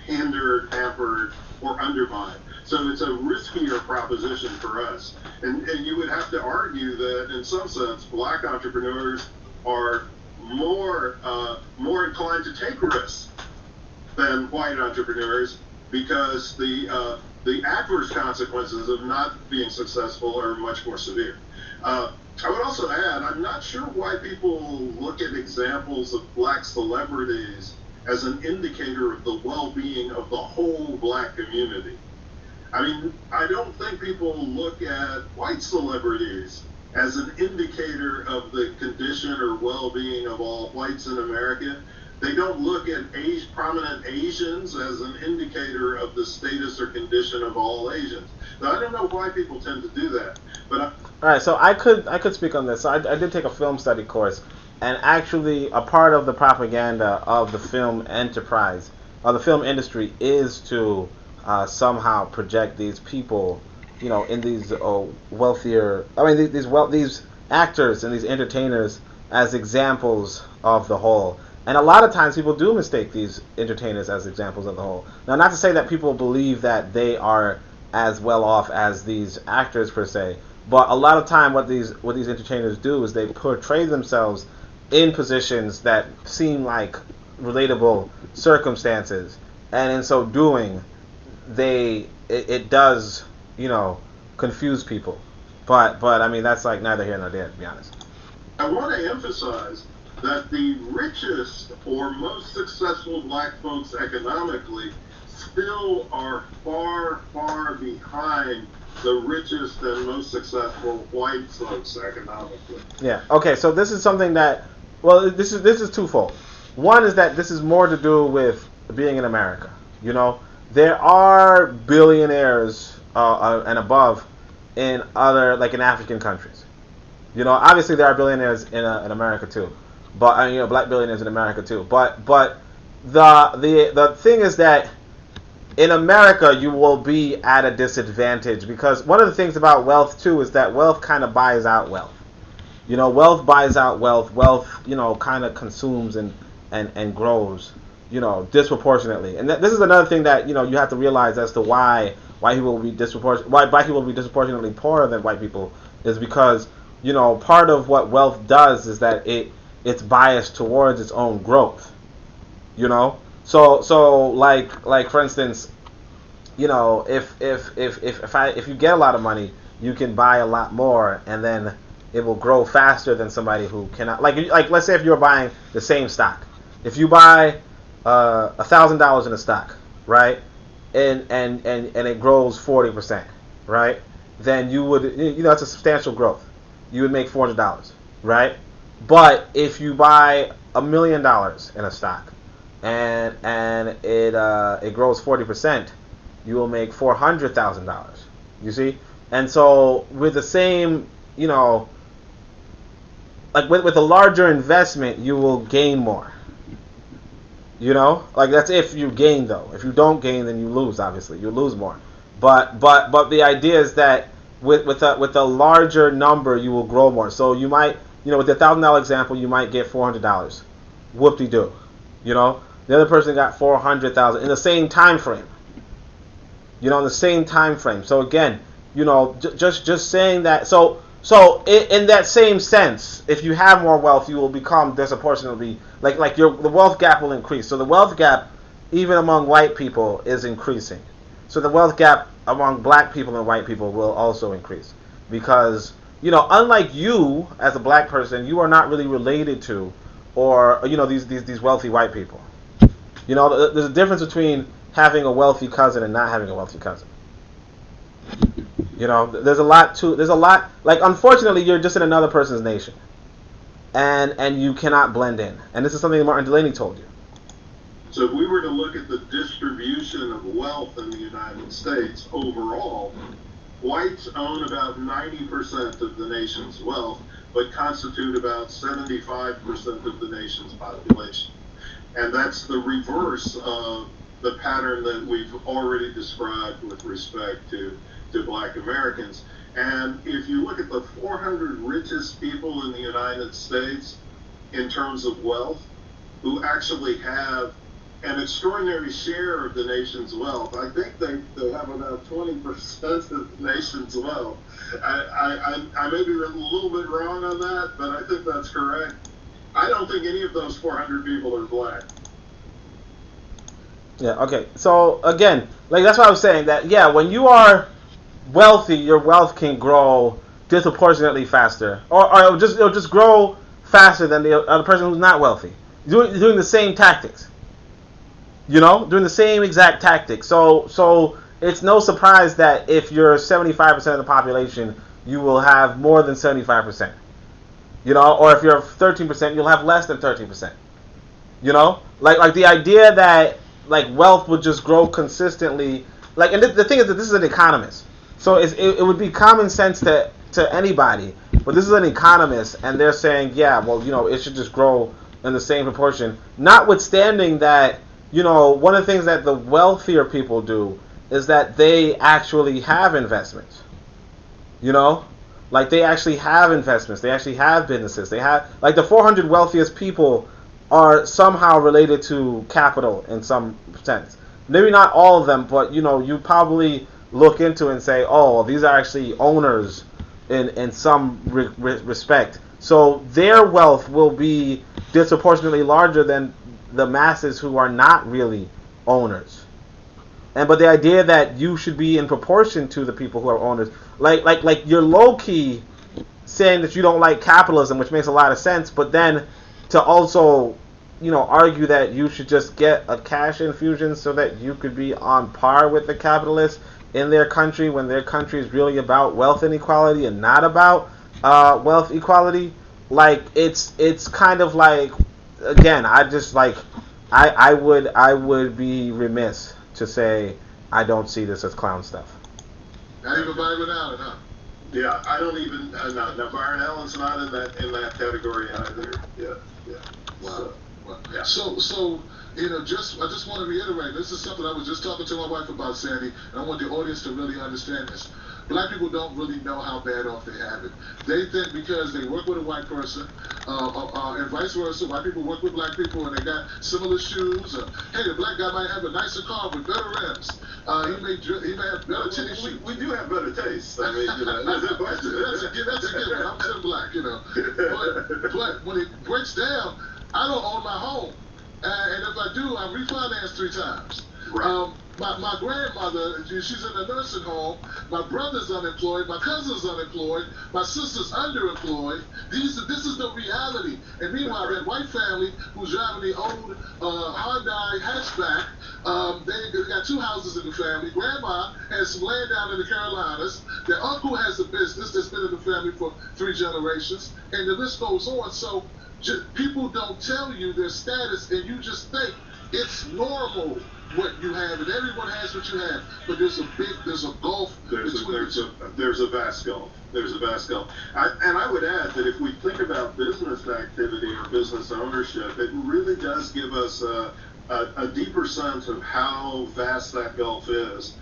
hindered, hampered, or undermined. So it's a riskier proposition for us. And you would have to argue that in some sense, black entrepreneurs are more inclined to take risks than white entrepreneurs because the adverse consequences of not being successful are much more severe. I would also add, I'm not sure why people look at examples of black celebrities as an indicator of the well-being of the whole black community. I mean, I don't think people look at white celebrities as an indicator of the condition or well-being of all whites in America. They don't look at prominent Asians as an indicator of the status or condition of all Asians. Now, I don't know why people tend to do that. But all right, so I could speak on this. So I did take a film study course, and actually a part of the propaganda of the film enterprise, or the film industry, is to somehow project these people, in these wealthier. I mean, these actors and these entertainers as examples of the whole. And a lot of times people do mistake these entertainers as examples of the whole. Now, not to say that people believe that they are as well off as these actors per se, but a lot of time what these entertainers do is they portray themselves in positions that seem like relatable circumstances, and in so doing, it does confuse people. But I mean, that's like neither here nor there, to be honest. I want to emphasize that the richest or most successful black folks economically still are far, far behind the richest and most successful white folks economically. Yeah. Okay. So this is something that, this is twofold. One is that this is more to do with being in America. There are billionaires and above in other, like in African countries. You know, obviously there are billionaires in America too, but you know, black billionaires in America too. But the thing is that in America you will be at a disadvantage, because one of the things about wealth too is that wealth kind of buys out wealth. You know, wealth buys out wealth. Wealth, you know, kind of consumes and grows, you know, disproportionately. And this is another thing that, you know, you have to realize as to why people will be why black people will be disproportionately poorer than white people, is because, you know, part of what wealth does is that it's biased towards its own growth. You know, so like for instance, you know, if you get a lot of money, you can buy a lot more, and then it will grow faster than somebody who cannot. Like let's say if you're buying the same stock, if you buy $1,000 in a stock, right, and it grows 40%, right, then you would, you know, it's a substantial growth. You would make $400, right? But if you buy $1 million in a stock and it grows 40%, you will make $400,000. You see? And so with the same, you know, like with a larger investment, you will gain more. You know, like that's if you gain though. If you don't gain, then you lose. Obviously, you lose more. But the idea is that with a larger number, you will grow more. So you might, you know, with the $1,000 example, you might get $400. Whoop-de-doo. You know, the other person got $400,000 in the same time frame. You know, in the same time frame. So again, you know, just saying that. So in that same sense, if you have more wealth, you will become disproportionately, like the wealth gap will increase. So the wealth gap, even among white people, is increasing. So the wealth gap among black people and white people will also increase, because, you know, unlike you as a black person, you are not really related to, or, you know, these wealthy white people. You know, there's a difference between having a wealthy cousin and not having a wealthy cousin. You know, there's a lot, like, unfortunately, you're just in another person's nation, and you cannot blend in. And this is something that Martin Delaney told you. So if we were to look at the distribution of wealth in the United States overall, whites own about 90% of the nation's wealth, but constitute about 75% of the nation's population. And that's the reverse of the pattern that we've already described with respect to black Americans. And if you look at the 400 richest people in the United States in terms of wealth, who actually have an extraordinary share of the nation's wealth, I think they have about 20% of the nation's wealth. I may be a little bit wrong on that, but I think that's correct. I don't think any of those 400 people are black. Yeah, okay. So, again, like, that's what I was saying, that, yeah, when you are wealthy, your wealth can grow disproportionately faster. Or it'll just grow faster than the other person who's not wealthy. Doing the same tactics. You know? Doing the same exact tactics. So it's no surprise that if you're 75% of the population, you will have more than 75%. You know? Or if you're 13%, you'll have less than 13%. You know? Like the idea that, like, wealth would just grow consistently. Like, and the thing is that this is an economist. So it would be common sense to anybody. But this is an economist, and they're saying, yeah, well, you know, it should just grow in the same proportion. Notwithstanding that, you know, one of the things that the wealthier people do is that they actually have investments. You know? Like, they actually have investments. They actually have businesses. They have, like, the 400 wealthiest people are somehow related to capital in some sense. Maybe not all of them, but, you know, you probably look into and say, oh, these are actually owners in some respect. So their wealth will be disproportionately larger than the masses who are not really owners. But the idea that you should be in proportion to the people who are owners, like you're low key saying that you don't like capitalism, which makes a lot of sense, but then to also, you know, argue that you should just get a cash infusion so that you could be on par with the capitalists in their country, when their country is really about wealth inequality and not about wealth equality. Like, it's kind of like, again, I just, like, I would be remiss to say I don't see this as clown stuff. Not even Byron Allen, huh? Yeah, I don't even. No, Byron Allen's not in that category either. Yeah. Wow. Yeah. So I just want to reiterate. This is something I was just talking to my wife about, Sandy, and I want the audience to really understand this. Black people don't really know how bad off they have it. They think because they work with a white person, and vice versa, white people work with black people and they got similar shoes. Hey, the black guy might have a nicer car with better rims. He may have better tennis shoes. We do have better taste. I mean, that's a given. I'm still black, But when it breaks down, I don't own my home. And if I do, I'm refinanced 3 times. Right. My grandmother, she's in a nursing home. My brother's unemployed. My cousin's unemployed. My sister's underemployed. This is the reality. And meanwhile, that white family who's driving the old Hyundai hatchback, they got 2 houses in the family. Grandma has some land down in the Carolinas. Their uncle has a business that's been in the family for 3 generations. And the list goes on. So people don't tell you their status, and you just think it's normal what you have, and everyone has what you have. But there's a gulf between the two. There's a vast gulf. And I would add that if we think about business activity or business ownership, it really does give us a deeper sense of how vast that gulf is.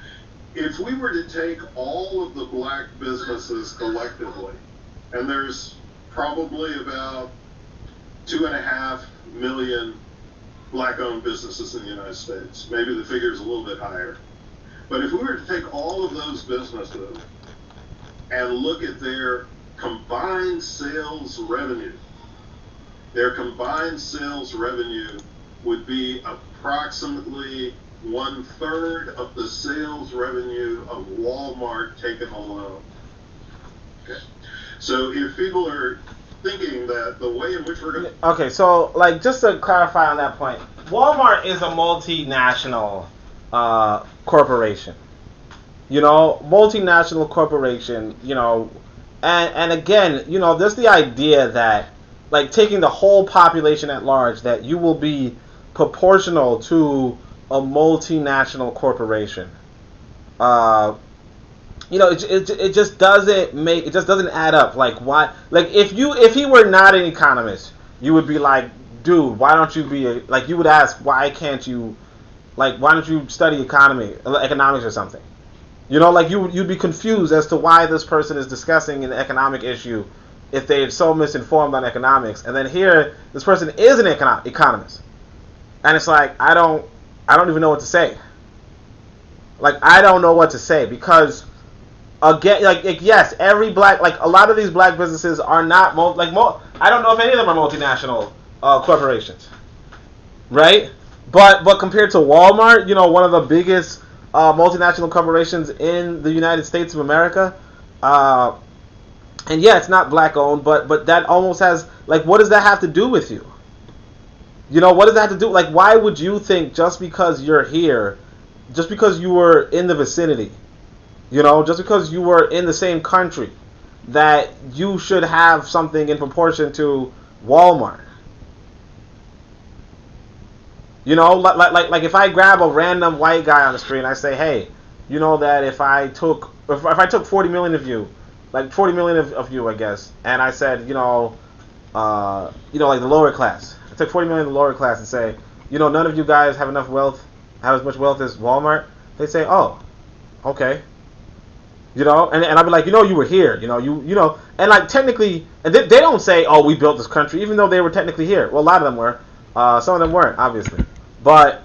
If we were to take all of the black businesses collectively, and there's probably about 2.5 million black-owned businesses in the United States. Maybe the figure is a little bit higher. But if we were to take all of those businesses and look at their combined sales revenue, would be approximately 1/3 of the sales revenue of Walmart taken alone. Okay. So if people are thinking that the way in which we're going to... Okay, so, just to clarify on that point, Walmart is a multinational corporation. Multinational corporation, and again, there's the idea that, taking the whole population at large, that you will be proportional to a multinational corporation. It just doesn't add up. Why? If he were not an economist, you would be like, dude, why don't you be you would ask, why can't you, why don't you study economics or something? You'd be confused as to why this person is discussing an economic issue if they're so misinformed on economics. And then here, this person is an economist, and it's like, I don't even know what to say. I don't know what to say because. Again, yes, every black, a lot of these black businesses are not, I don't know if any of them are multinational corporations, right? But compared to Walmart, one of the biggest multinational corporations in the United States of America, and yeah, it's not black owned, but that almost has, what does that have to do with you? What does that have to do? Why would you think just because you're here, just because you were in the vicinity, just because you were in the same country, that you should have something in proportion to Walmart? If I grab a random white guy on the street and I say, hey, that if I took 40 million of you, 40 million of you, I guess, and I said, the lower class, I took 40 million of the lower class and say, none of you guys have enough wealth, have as much wealth as Walmart, they say, oh, okay. And I'd be like, you were here, and technically, and they don't say, oh, we built this country, even though they were technically here. Well, a lot of them were, some of them weren't, obviously, but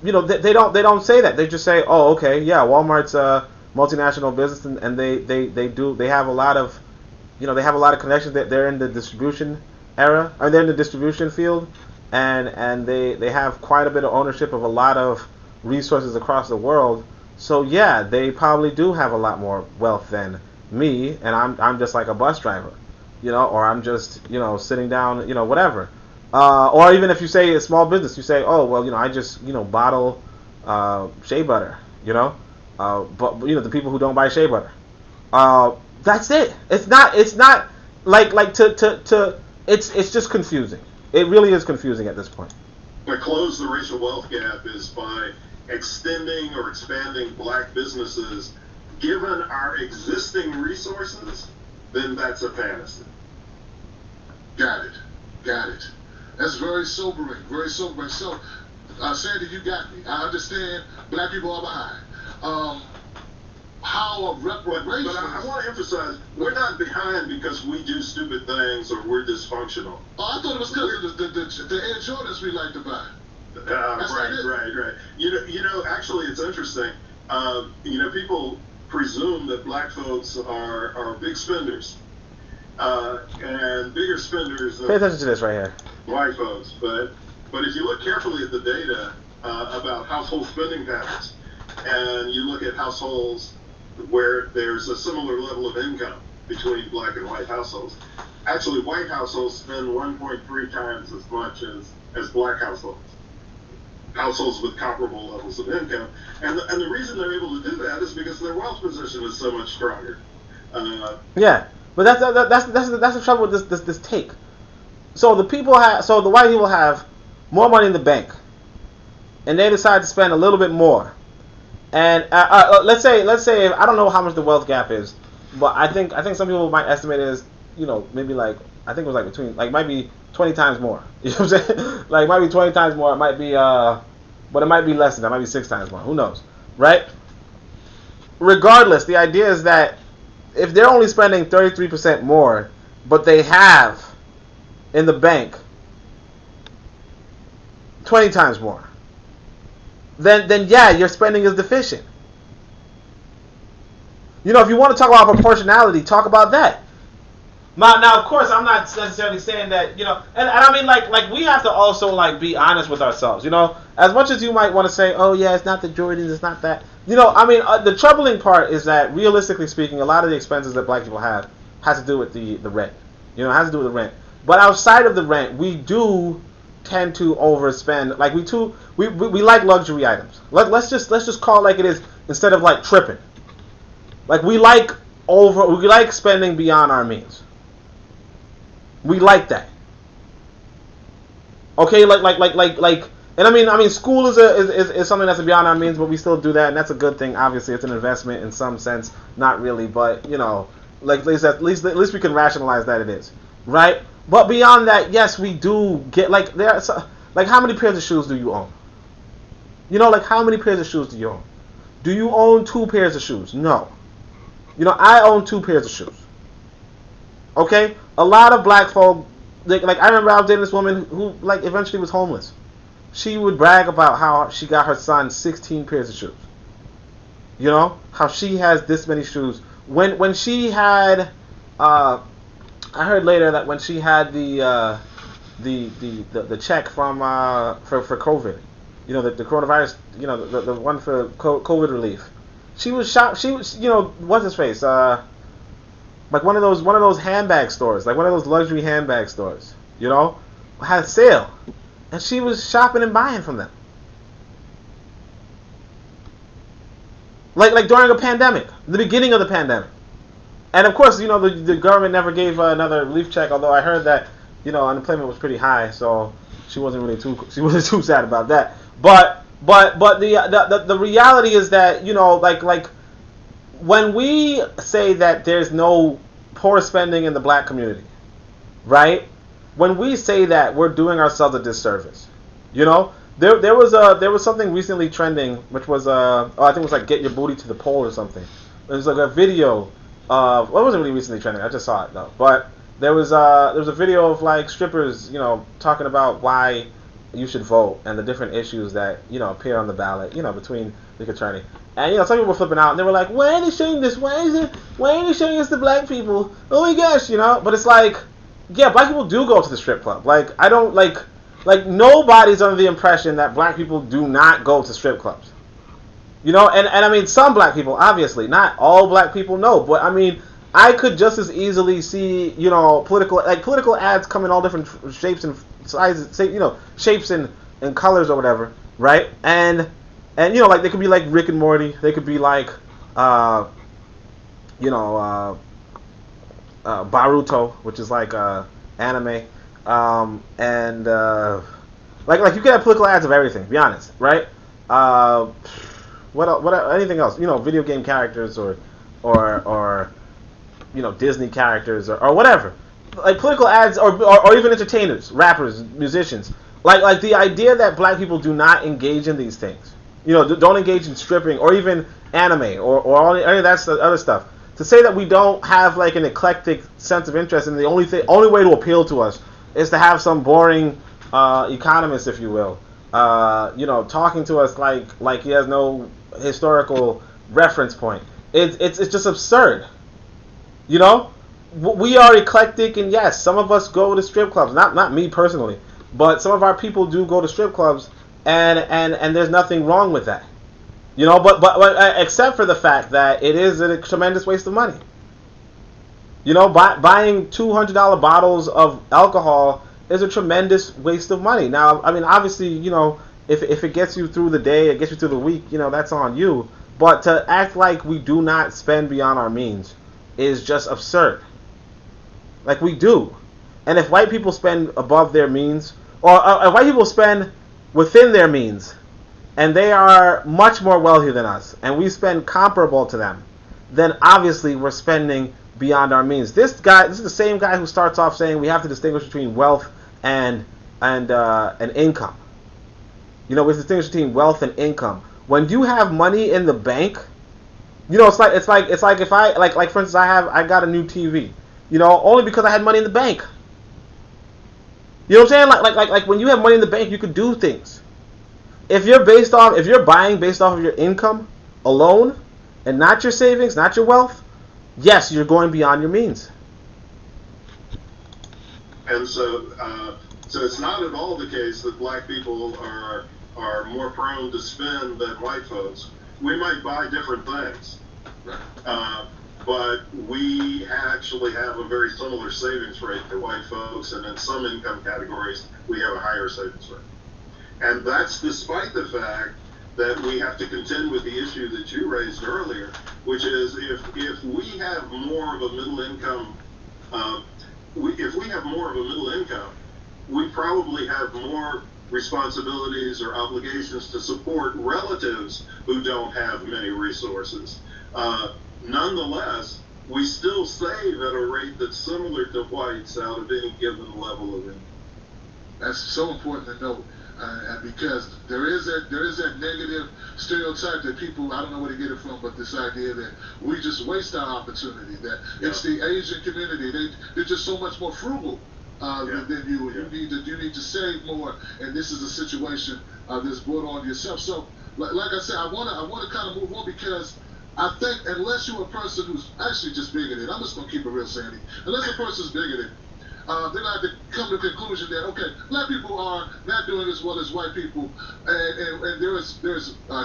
they don't say that. They just say, oh, okay, yeah, Walmart's a multinational business, and they have a lot of, they have a lot of connections. They're in the distribution era, or they're in the distribution field, and they have quite a bit of ownership of a lot of resources across the world. So yeah, they probably do have a lot more wealth than me, and I'm just like a bus driver, or I'm just sitting down, whatever. Or even if you say a small business, you say, oh well, I just bottle shea butter, but the people who don't buy shea butter, that's it. It's not it's just confusing. It really is confusing at this point. To close the racial wealth gap is by extending or expanding black businesses given our existing resources, then that's a fantasy. Got it. That's very sobering, very sobering. So, Sandy, you got me. I understand black people are behind. How are reparations... But I want to emphasize, we're not behind because we do stupid things or we're dysfunctional. Oh, I thought it was because of the Air Jordans we like to buy. Right. You know, actually, it's interesting. People presume that black folks are big spenders, and bigger spenders than pay attention to this right here. White folks. But if you look carefully at the data about household spending patterns, and you look at households where there's a similar level of income between black and white households, actually white households spend 1.3 times as much as black households with comparable levels of income. And the reason they're able to do that is because their wealth position is so much stronger. Yeah, but that's the trouble with this take. So the white people have more money in the bank, and they decide to spend a little bit more. And let's say I don't know how much the wealth gap is, but I think some people might estimate it as, maybe like, I think it was like between, like, might be 20 times more. You know what I'm saying? Like, it might be 20 times more. It might be but it might be less than that. It might be 6 times more. Who knows, right? Regardless, the idea is that if they're only spending 33% more, but they have in the bank 20 times more, then yeah, your spending is deficient. If you want to talk about proportionality, talk about that. Now, of course, I'm not necessarily saying that, and I mean, like we have to also, like, be honest with ourselves, as much as you might want to say, oh yeah, it's not the Jordans, it's not that, I mean, the troubling part is that, realistically speaking, a lot of the expenses that black people have has to do with the rent, has to do with the rent. But outside of the rent, we do tend to overspend. Like, we like luxury items. Let's just call it like it is, instead of like tripping. Like, we like spending beyond our means. We like that. Okay, and I mean, school is something that's beyond our means, but we still do that, and that's a good thing. Obviously, it's an investment in some sense, not really, but like at least we can rationalize that it is, right? But beyond that, yes, we do get, like, how many pairs of shoes do you own? Like, how many pairs of shoes do you own? Do you own 2 pairs of shoes? No. I own 2 pairs of shoes. Okay? A lot of black folk, like I remember I was dating this woman who, like, eventually was homeless. She would brag about how she got her son 16 pairs of shoes. How she has this many shoes. When she had, I heard later that when she had the check from for COVID, the coronavirus, the one for COVID relief, she was shocked. She was, what's his face, like one of those handbag stores, like one of those luxury handbag stores, had a sale, and she was shopping and buying from them. Like during a pandemic, the beginning of the pandemic. And of course, the government never gave another relief check, although I heard that, unemployment was pretty high, so she wasn't too sad about that. But the reality is that, like when we say that there's no poor spending in the black community, right? When we say that, we're doing ourselves a disservice. There was something recently trending, which was I think it was like "Get Your Booty to the Pole" or something. It was like a video of, well, it wasn't really recently trending. I just saw it though. But there was a video of, like, strippers, talking about why you should vote and the different issues that appear on the ballot, between the attorney. And some people were flipping out and they were like, "Why are they showing this? Why are they showing this to black people? Oh my gosh, But it's like, yeah, black people do go to the strip club. Like, I don't like nobody's under the impression that black people do not go to strip clubs. And I mean, some black people, obviously, not all black people, no, but I mean, I could just as easily see, political ads come in all different shapes and sizes, shapes and colors or whatever, right? And like, they could be like Rick and Morty, they could be like, Baruto, which is like anime, like you can have political ads of everything, to be honest, right? Anything else? Video game characters or Disney characters or whatever. Like political ads or even entertainers, rappers, musicians. Like the idea that black people do not engage in these things. Don't engage in stripping or even anime or any of that other stuff. To say that we don't have like an eclectic sense of interest and the only way to appeal to us is to have some boring economist, if you will, talking to us like he has no historical reference point. It's just absurd. We are eclectic, and yes, some of us go to strip clubs. Not me personally, but some of our people do go to strip clubs, and there's nothing wrong with that. But except for the fact that it is a tremendous waste of money. Buying $200 bottles of alcohol is a tremendous waste of money. Now, I mean, obviously, if it gets you through the day, it gets you through the week, that's on you. But to act like we do not spend beyond our means is just absurd. Like we do. And if white people spend above their means, or white people spend within their means, and they are much more wealthy than us, and we spend comparable to them, then obviously we're spending beyond our means. This is the same guy who starts off saying we have to distinguish between wealth and income. We have to distinguish between wealth and income. When you have money in the bank, it's like if I for instance I got a new TV, only because I had money in the bank. You know what I'm saying? Like when you have money in the bank, you could do things. If you're buying based off of your income alone and not your savings, not your wealth, yes, you're going beyond your means. And so it's not at all the case that black people are more prone to spend than white folks. We might buy different things, but we actually have a very similar savings rate to white folks, and in some income categories, we have a higher savings rate. And that's despite the fact that we have to contend with the issue that you raised earlier, which is if we have more of a middle income, we probably have more responsibilities or obligations to support relatives who don't have many resources. Nonetheless, we still save at a rate that's similar to whites out of any given level of income. That's so important to note. Because there is that negative stereotype that people, I don't know where to get it from, but this idea that we just waste our opportunity, that it's the Asian community, they're just so much more frugal than you. You need to save more, and this is a situation that's brought on yourself. So, like I said, I want to kind of move on, because I think unless you're a person who's actually just bigoted, I'm just going to keep it real, Sandy. Unless a person's bigoted, they're going to have to come to the conclusion that, okay, black people are not doing as well as white people, and there's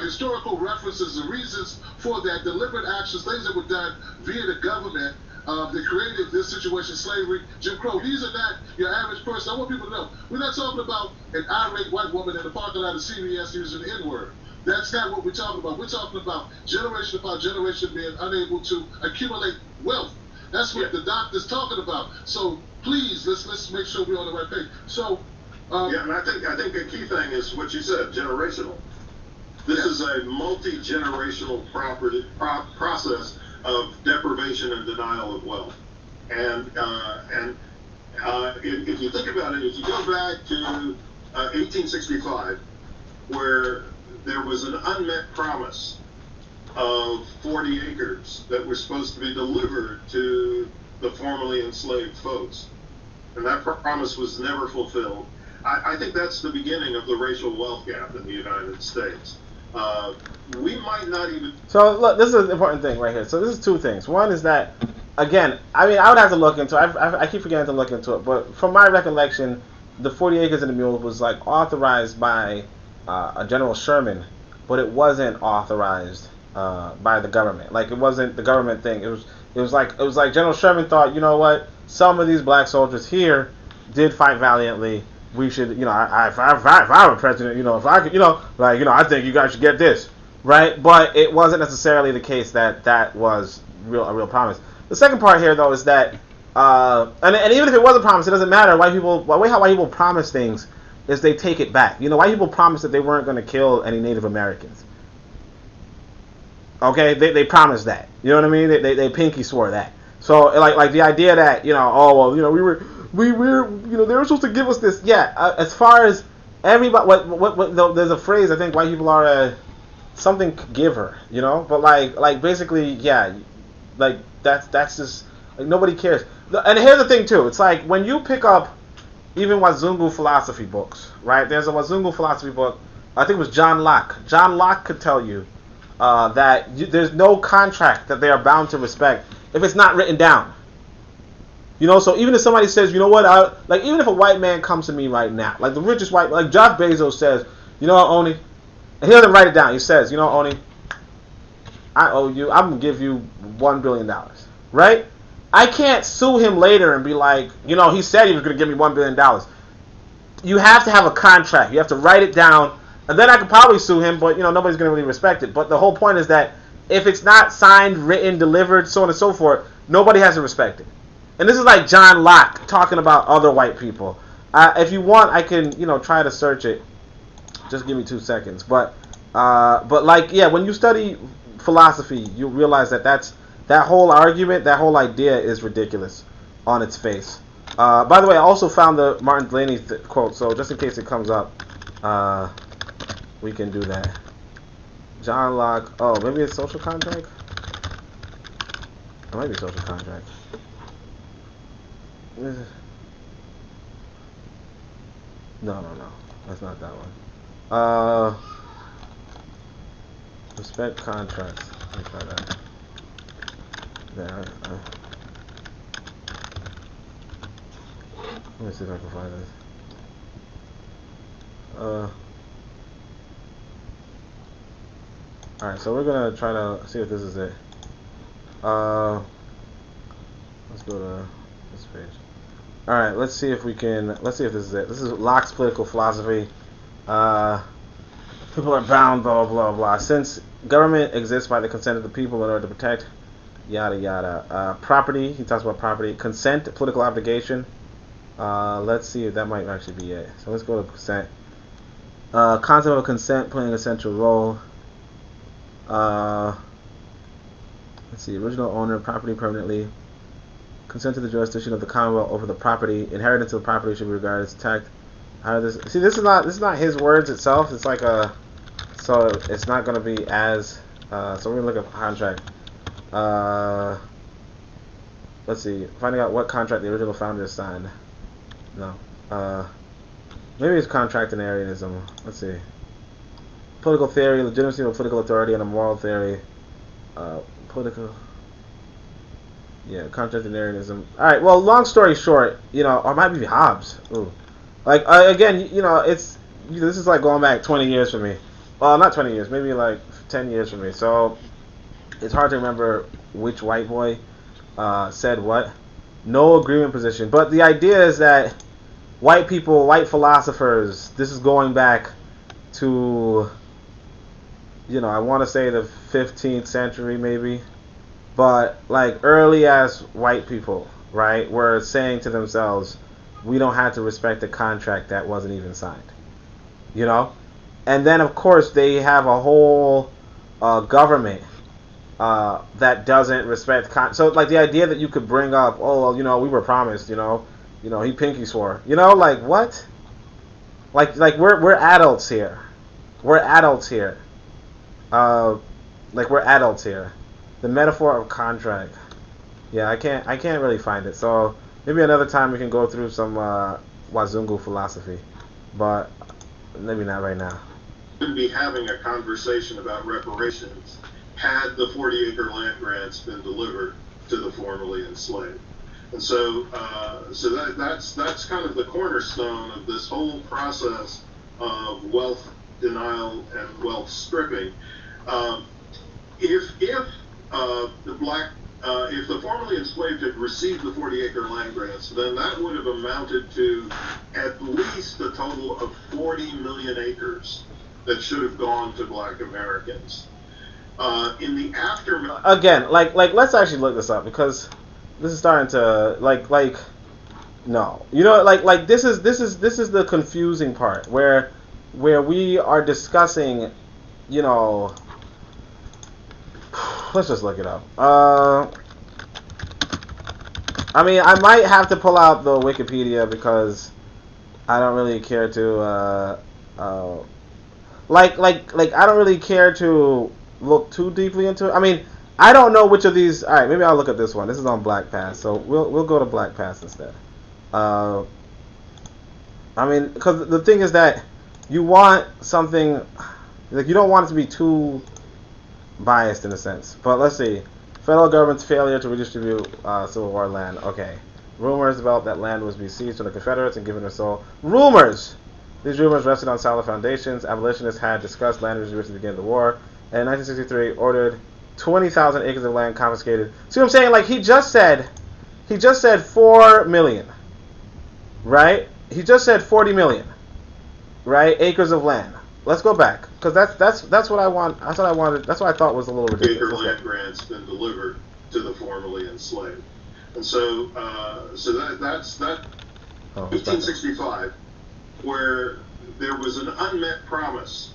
historical references and reasons for that, deliberate actions, things that were done via the government that created this situation, slavery, Jim Crow. These are not your average person. I want people to know, we're not talking about an irate white woman in the parking lot of CVS using the N-word. That's not what we're talking about. We're talking about generation upon generation being unable to accumulate wealth. That's what the doctor's talking about. So please, let's make sure we're on the right page. So, and I think a key thing is what you said, generational. This is a multi-generational process of deprivation and denial of wealth. And if you think about it, if you go back to 1865, where there was an unmet promise of 40 acres that were supposed to be delivered to the formerly enslaved folks. And that promise was never fulfilled. I think that's the beginning of the racial wealth gap in the United States. We might not even... So, look, this is an important thing right here. So this is two things. One is that, again, I mean, I would have to look into it. I keep forgetting to look into it. But from my recollection, the 40 acres and a mule was, like, authorized by a General Sherman, but it wasn't authorized by the government. Like, it wasn't the government thing. It was like General Sherman thought, you know what, some of these black soldiers here did fight valiantly. We should, if I were president, if I could, I think you guys should get this, right? But it wasn't necessarily the case that was a real promise. The second part here, though, is that, and even if it was a promise, it doesn't matter. The way how white people promise things is they take it back. White people promised that they weren't going to kill any Native Americans. Okay, they promised that. You know what I mean? They pinky swore that. So like the idea that oh well we were they were supposed to give us this. Yeah, as far as everybody, what there's a phrase, I think white people are a something giver, but like basically like that's just like nobody cares. And here's the thing too, it's like when you pick up even Wazungu philosophy books, right? There's a Wazungu philosophy book. I think it was John Locke. John Locke could tell you that there's no contract that they are bound to respect if it's not written down. So even if somebody says, like even if a white man comes to me right now, like the richest white, like Jeff Bezos says, Oni, and he doesn't write it down. He says, Oni, I owe you, I'm going to give you $1 billion, right? I can't sue him later and be like, he said he was going to give me $1 billion. You have to have a contract. You have to write it down. And then I could probably sue him, but, nobody's going to really respect it. But the whole point is that if it's not signed, written, delivered, so on and so forth, nobody has to respect it. And this is like John Locke talking about other white people. If you want, I can, try to search it. Just give me 2 seconds. But when you study philosophy, you realize that whole argument, that whole idea is ridiculous on its face. By the way, I also found the Martin Delaney quote, so just in case it comes up, we can do that. John Locke. Oh, maybe it's social contract? It might be social contract. No. That's not that one. Respect contracts. Let me try that. There. Let me see if I can find this. Alright, so we're gonna try to see if this is it. Let's go to this page. Alright, let's see if this is it. This is Locke's political philosophy. People are bound, blah, blah, blah. Since government exists by the consent of the people in order to protect, yada, yada. Property, he talks about property. Consent, political obligation. Let's see if that might actually be it. So let's go to consent. Concept of consent playing a central role. Let's see. Original owner, property permanently. Consent to the jurisdiction of the Commonwealth over the property. Inheritance of the property should be regarded as tact. This is not his words itself. It's like so it's not going to be as. So we're gonna look at contract. Let's see. Finding out what contract the original founders signed. No. Maybe it's contractinarianism. Let's see. Political theory, legitimacy of political authority, and a moral theory. Political. Yeah, contractinarianism. Alright, well, long story short, or it might be Hobbes. Ooh. Like, again, it's, this is like going back 20 years for me. Well, not 20 years, maybe like 10 years for me. So, it's hard to remember which white boy said what. No agreement position. But the idea is that white people, white philosophers, this is going back to, I want to say the 15th century maybe. But like early as white people, right, were saying to themselves, we don't have to respect a contract that wasn't even signed. And then of course they have a whole government that doesn't respect so like the idea that you could bring up, oh well, we were promised, he pinky swore, like what? Like we're adults here. We're adults here. The metaphor of contract. Yeah, I can't really find it. So maybe another time we can go through some Wazungu philosophy, but maybe not right now. We'd be having a conversation about reparations had the 40-acre land grants been delivered to the formerly enslaved. And so that's kind of the cornerstone of this whole process of wealth denial and wealth stripping. If the formerly enslaved had received the 40-acre land grants, then that would have amounted to at least a total of 40 million acres that should have gone to Black Americans. In the aftermath, again, like let's actually look this up because this is starting to no, this is the confusing part where we are discussing, let's just look it up. I mean, I might have to pull out the Wikipedia because I don't really care to, like, I don't really care to look too deeply into it. I mean, I don't know which of these. All right, maybe I'll look at this one. This is on Black Pass, so we'll go to Black Pass instead. I mean, because the thing is that you want something, like, you don't want it to be too biased in a sense. But let's see. Federal government's failure to redistribute Civil War land. Okay. Rumors developed that land was seized from the Confederates and given to Seoul. Rumors! These rumors rested on solid foundations. Abolitionists had discussed land redistribution at the beginning of the war, and in 1963 ordered 20,000 acres of land confiscated. See what I'm saying? Like, he just said 4 million, right? He just said 40 million, right? Acres of land. Let's go back, because that's what I want. That's what I wanted. That's what I thought was a little ridiculous. Acre land grants been delivered to the formerly enslaved, and so that's 1865, where there was an unmet promise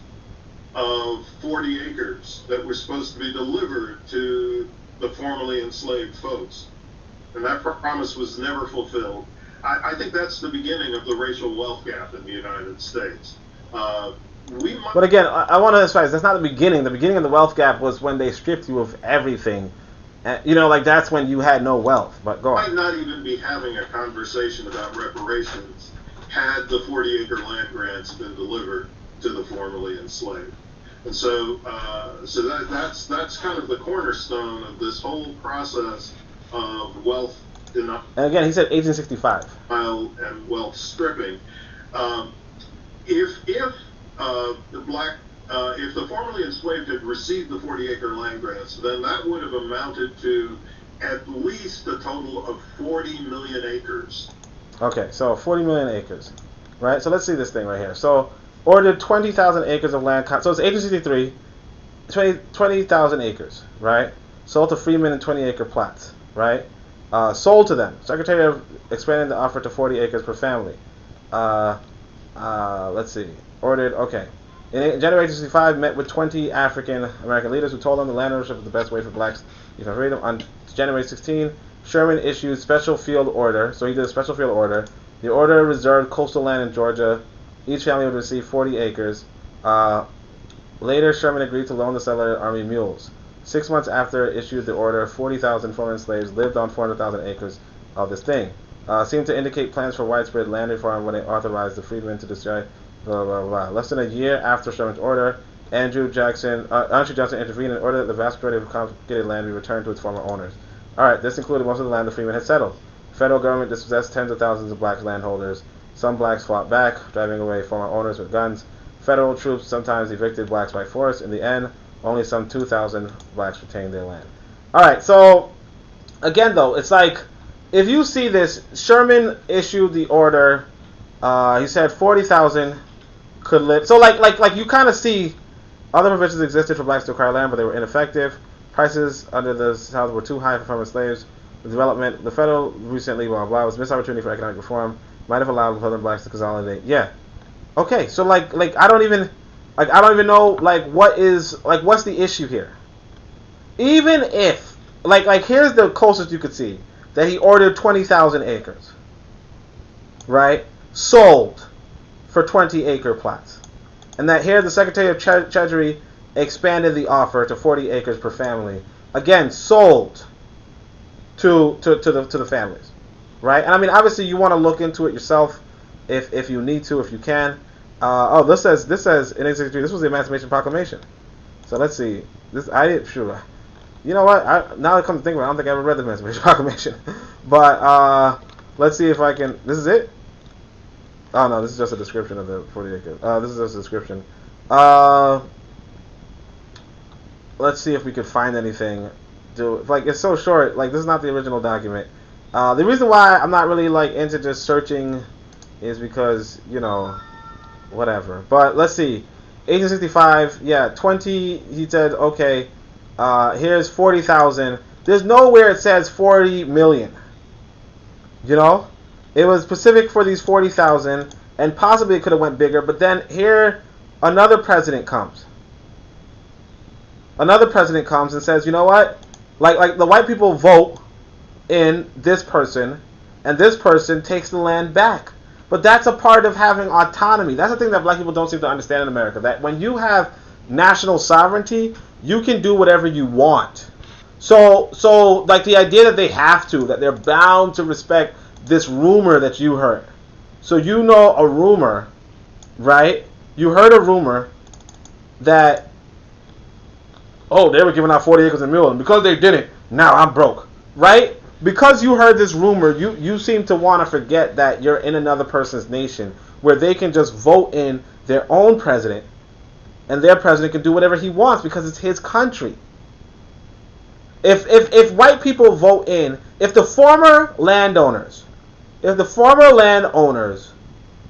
of 40 acres that were supposed to be delivered to the formerly enslaved folks, and that promise was never fulfilled. I think that's the beginning of the racial wealth gap in the United States. But again, I want to emphasize, that's not the beginning. The beginning of the wealth gap was when they stripped you of everything. Like, that's when you had no wealth. But go on. We might not even be having a conversation about reparations had the 40-acre land grants been delivered to the formerly enslaved. And so that's kind of the cornerstone of this whole process of wealth denial. And again, he said 1865. And wealth stripping. If the formerly enslaved had received the 40-acre land grants, then that would have amounted to at least a total of 40 million acres. Okay, so 40 million acres, right? So let's see this thing right here. So ordered 20,000 acres of land. So it's 1863, 20,000 acres, right? Sold to freemen in 20-acre plots, right? Sold to them. Secretary of expanded the offer to 40 acres per family. Let's see. Ordered, okay. In January 1865, met with 20 African American leaders who told them the land ownership was the best way for blacks to have freedom. On January 16, Sherman issued special field order. So he did a special field order. The order reserved coastal land in Georgia. Each family would receive 40 acres. Later, Sherman agreed to loan the settler army mules. 6 months after issued the order, 40,000 former slaves lived on 400,000 acres of this thing. Seemed to indicate plans for widespread land reform when they authorized the freedmen to destroy blah, blah, blah. Less than a year after Sherman's order, Andrew Johnson intervened and ordered that the vast majority of confiscated land be returned to its former owners. Alright, this included most of the land the freemen had settled. The federal government dispossessed tens of thousands of black landholders. Some blacks fought back, driving away former owners with guns. Federal troops sometimes evicted blacks by force. In the end, only some 2,000 blacks retained their land. Alright, so, again though, it's like, if you see this, Sherman issued the order, he said 40,000 could live. So like you kind of see other provisions existed for blacks to acquire land, but they were ineffective. Prices under the South were too high for former slaves. The development, the federal recently, blah, blah, was a missed opportunity for economic reform. Might have allowed southern blacks to consolidate. Yeah. Okay, so like I don't even know what's the issue here. Even if here's the closest you could see, that he ordered 20,000 acres, right? Sold for 20-acre plots, and that here the Secretary of Treasury expanded the offer to 40 acres per family. Again, sold to the families, right? And I mean, obviously, you want to look into it yourself if you need to, if you can. This says in 1863, this was the Emancipation Proclamation. So let's see. You know what? Now that I come to think of it, I don't think I ever read the Emancipation Proclamation. But let's see if I can. This is it? Oh no, this is just a description of the 40 acres. This is just a description. Let's see if we could find anything. It's so short. This is not the original document. The reason why I'm not really into just searching is because whatever. But let's see. 1865. Yeah, 20. He said okay. Here's 40,000. There's nowhere it says 40 million. It was specific for these 40,000, and possibly it could have went bigger. But then here, another president comes. another president comes and says, you know what? Like the white people vote in this person, and this person takes the land back. But that's a part of having autonomy. That's the thing that black people don't seem to understand in America. That when you have national sovereignty, you can do whatever you want. So like the idea that they have to, that they're bound to respect this rumor that you heard. So you know a rumor, right? You heard a rumor that, oh, they were giving out 40 acres a mule, and because they didn't, now I'm broke, right? Because you heard this rumor, you seem to want to forget that you're in another person's nation where they can just vote in their own president, and their president can do whatever he wants because it's his country. If white people vote in, if the former landowners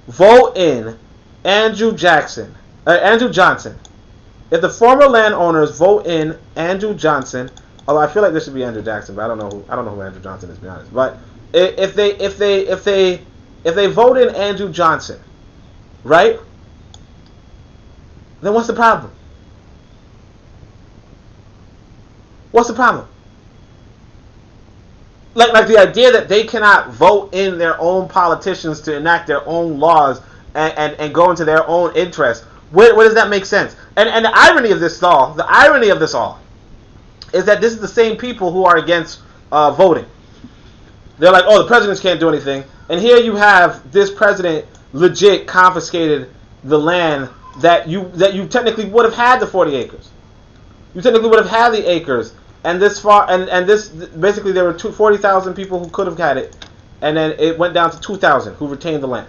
vote in Andrew Johnson, if the former landowners vote in Andrew Johnson, although I feel like this should be Andrew Jackson, but I don't know who Andrew Johnson is, to be honest. But if they vote in Andrew Johnson, right? Then what's the problem? What's the problem? Like the idea that they cannot vote in their own politicians to enact their own laws and go into their own interests. Where does that make sense? And the irony of this all is that this is the same people who are against voting. They're like, oh, the presidents can't do anything. And here you have this president legit confiscated the land that you technically would have had the 40 acres. You technically would have had the acres. And this basically there were 40,000 people who could have had it, and then it went down to 2,000 who retained the land.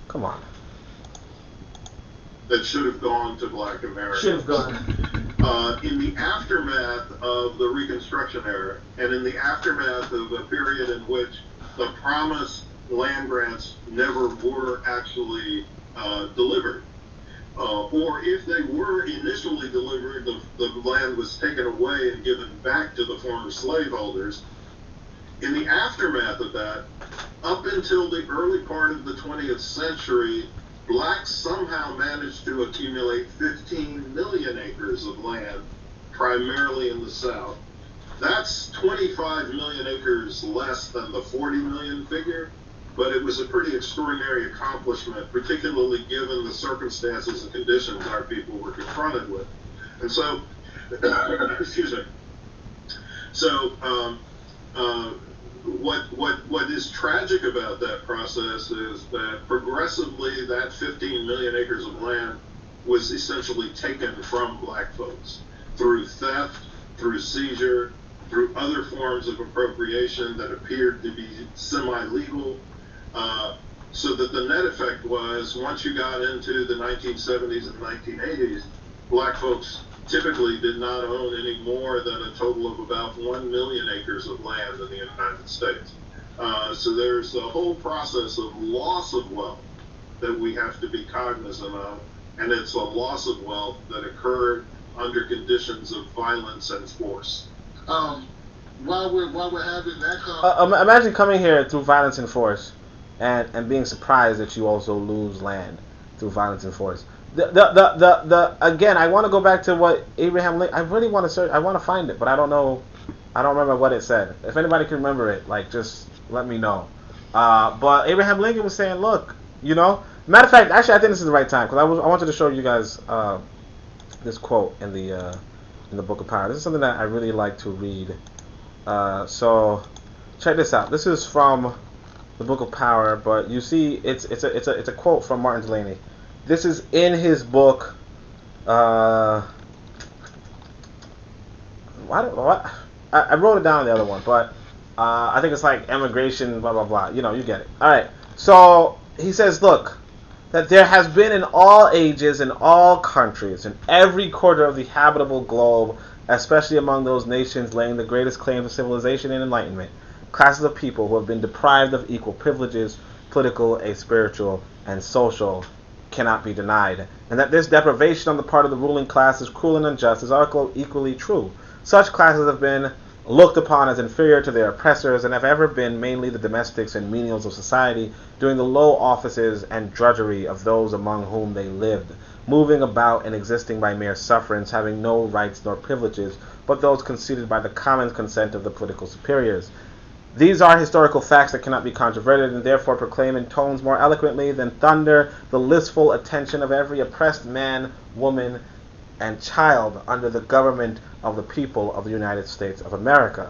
Come on. That should have gone to black Americans. Should have gone. In the aftermath of the Reconstruction era, and in the aftermath of a period in which the promised land grants never were actually delivered, or if they were initially delivered, the land was taken away and given back to the former slaveholders. In the aftermath of that, up until the early part of the 20th century, blacks somehow managed to accumulate 15 million acres of land, primarily in the South. That's 25 million acres less than the 40 million figure, but it was a pretty extraordinary accomplishment, particularly given the circumstances and conditions our people were confronted with. And so, excuse me. So, what is tragic about that process is that progressively that 15 million acres of land was essentially taken from black folks through theft, through seizure, through other forms of appropriation that appeared to be semi-legal. So that the net effect was, once you got into the 1970s and 1980s, black folks typically did not own any more than a total of about 1 million acres of land in the United States. So there's a whole process of loss of wealth that we have to be cognizant of, and it's a loss of wealth that occurred under conditions of violence and force. While we're having that imagine coming here through violence and force, and being surprised that you also lose land through violence and force. Again, I want to go back to what Abraham Lincoln. I really want to search. I want to find it, but I don't know. I don't remember what it said. If anybody can remember it, like, just let me know. But Abraham Lincoln was saying, look, matter of fact, actually, I think this is the right time because I wanted to show you guys this quote in the Book of Power. This is something that I really like to read. So check this out. This is from the Book of Power, but you see, it's a quote from Martin Delany. This is in his book. I wrote it down on the other one, but I think it's like Emigration, blah blah blah. You get it. All right. So he says, look, that there has been in all ages, in all countries, in every quarter of the habitable globe, especially among those nations laying the greatest claim to civilization and enlightenment, classes of people who have been deprived of equal privileges, political, spiritual, and social, cannot be denied, and that this deprivation on the part of the ruling class is cruel and unjust is also equally true. Such classes have been looked upon as inferior to their oppressors, and have ever been mainly the domestics and menials of society, doing the low offices and drudgery of those among whom they lived, moving about and existing by mere sufferance, having no rights nor privileges, but those conceded by the common consent of the political superiors. These are historical facts that cannot be controverted, and therefore proclaim in tones more eloquently than thunder the listful attention of every oppressed man, woman, and child under the government of the people of the United States of America.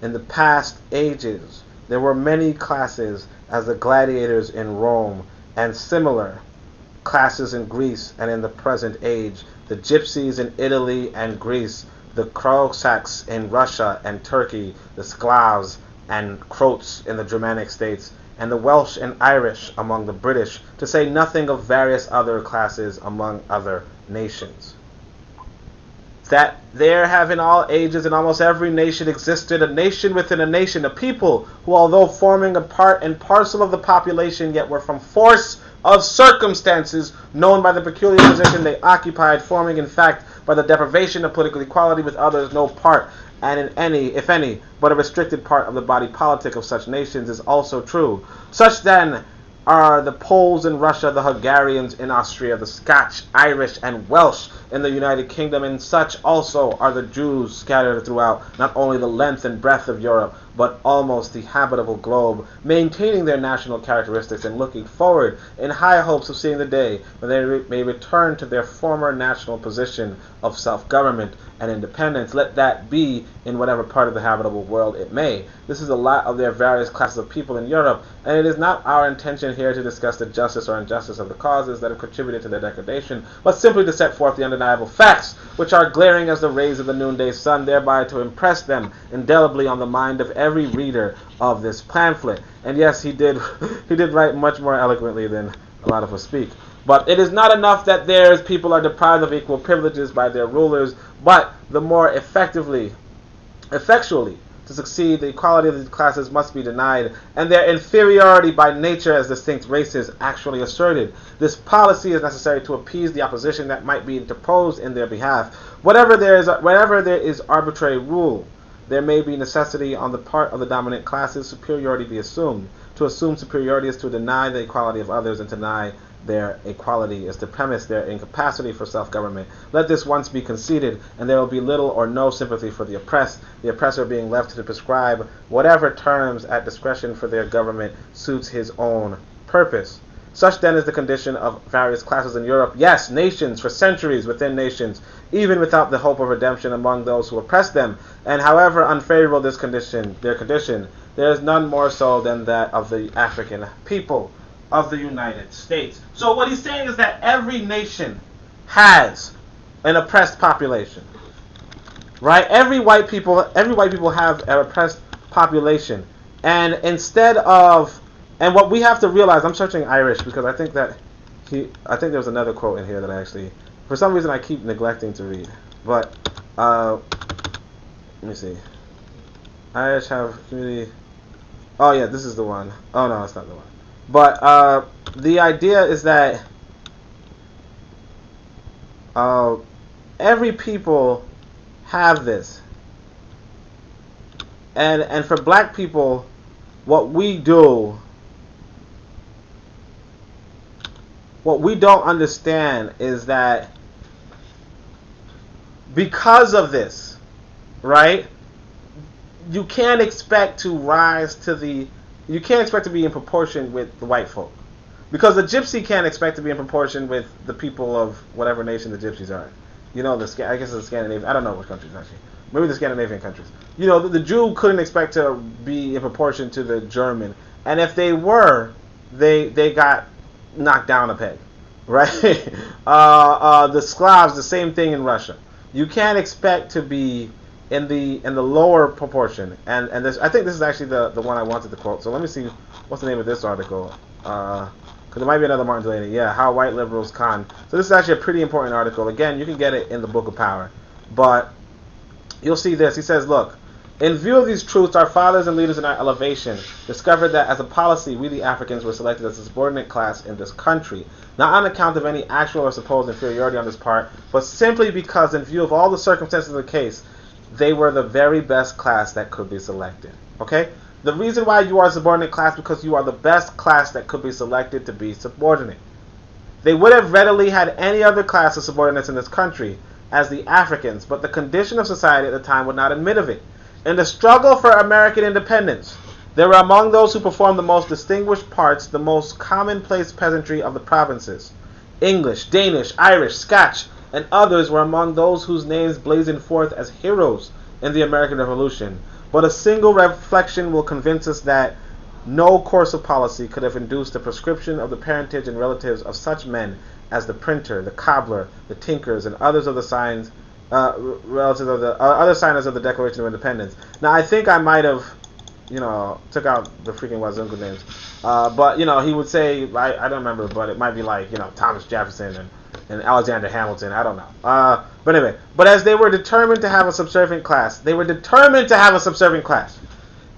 In the past ages, there were many classes as the gladiators in Rome, and similar classes in Greece, and in the present age, the gypsies in Italy and Greece, the Cossacks in Russia and Turkey, the Sclavs and Croats in the Germanic states, and the Welsh and Irish among the British, to say nothing of various other classes among other nations. That there have in all ages in almost every nation existed a nation within a nation, a people who, although forming a part and parcel of the population, yet were from force of circumstances known by the peculiar position they occupied, forming in fact by the deprivation of political equality with others no part, and in any, if any, but a restricted part of the body politic of such nations, is also true. Such then are the Poles in Russia, the Hungarians in Austria, the Scotch, Irish, and Welsh in the United Kingdom, and such also are the Jews scattered throughout not only the length and breadth of Europe, but almost the habitable globe, maintaining their national characteristics and looking forward in high hopes of seeing the day when they may return to their former national position of self-government and independence, let that be in whatever part of the habitable world it may. This is a lot of their various classes of people in Europe, and it is not our intention here to discuss the justice or injustice of the causes that have contributed to their degradation, but simply to set forth the undeniable facts, which are glaring as the rays of the noonday sun, thereby to impress them indelibly on the mind of every reader of this pamphlet. And yes, he did write much more eloquently than a lot of us speak. But it is not enough that their people are deprived of equal privileges by their rulers, but the more effectually, to succeed, the equality of these classes must be denied, and their inferiority by nature as distinct races actually asserted. This policy is necessary to appease the opposition that might be interposed in their behalf. Whenever there is arbitrary rule, there may be necessity on the part of the dominant classes superiority be assumed. To assume superiority is to deny the equality of others, and to deny their equality is to premise their incapacity for self-government. Let this once be conceded, and there will be little or no sympathy for the oppressed, the oppressor being left to prescribe whatever terms at discretion for their government suits his own purpose. Such then is the condition of various classes in Europe, yes, nations for centuries within nations, even without the hope of redemption among those who oppress them. And however unfavorable their condition, there is none more so than that of the African people of the United States. So what he's saying is that every nation has an oppressed population, right? Every white people have an oppressed population, and and what we have to realize, I'm searching Irish because I think there was another quote in here that I actually, for some reason, I keep neglecting to read. But let me see. Irish have community. Oh yeah, this is the one. Oh no, it's not the one. But the idea is that every people have this, and for black people, what we don't understand is that because of this, right? You can't expect to be in proportion with the white folk. Because the gypsy can't expect to be in proportion with the people of whatever nation the gypsies are. You know, I guess the Scandinavian, I don't know which countries actually. Maybe the Scandinavian countries. You know, the Jew couldn't expect to be in proportion to the German. And if they were, they got knocked down a peg. Right? The Sclavs, the same thing in Russia. You can't expect to be in the lower proportion, and this, I think this is actually the one I wanted to quote. So let me see what's the name of this article, because there might be another Martin Delaney. Yeah, How White Liberals Con. So this is actually a pretty important article. Again, you can get it in the Book of Power, but you'll see this. He says, look, in view of these truths, our fathers and leaders in our elevation discovered that as a policy, we the Africans were selected as a subordinate class in this country, not on account of any actual or supposed inferiority on this part, but simply because in view of all the circumstances of the case, they were the very best class that could be selected. Okay? The reason why you are a subordinate class because you are the best class that could be selected to be subordinate. They would have readily had any other class of subordinates in this country as the Africans, but the condition of society at the time would not admit of it. In the struggle for American independence, they were among those who performed the most distinguished parts, the most commonplace peasantry of the provinces. English, Danish, Irish, Scotch, and others were among those whose names blazoned forth as heroes in the American Revolution. But a single reflection will convince us that no course of policy could have induced the proscription of the parentage and relatives of such men as the printer, the cobbler, the tinkers, and others of the signs, relatives of the other signers of the Declaration of Independence. Now, I think I might have, took out the freaking Wazungu names, but he would say, I don't remember, but it might be like Thomas Jefferson and Alexander Hamilton. I don't know. But anyway, but as they were determined to have a subservient class,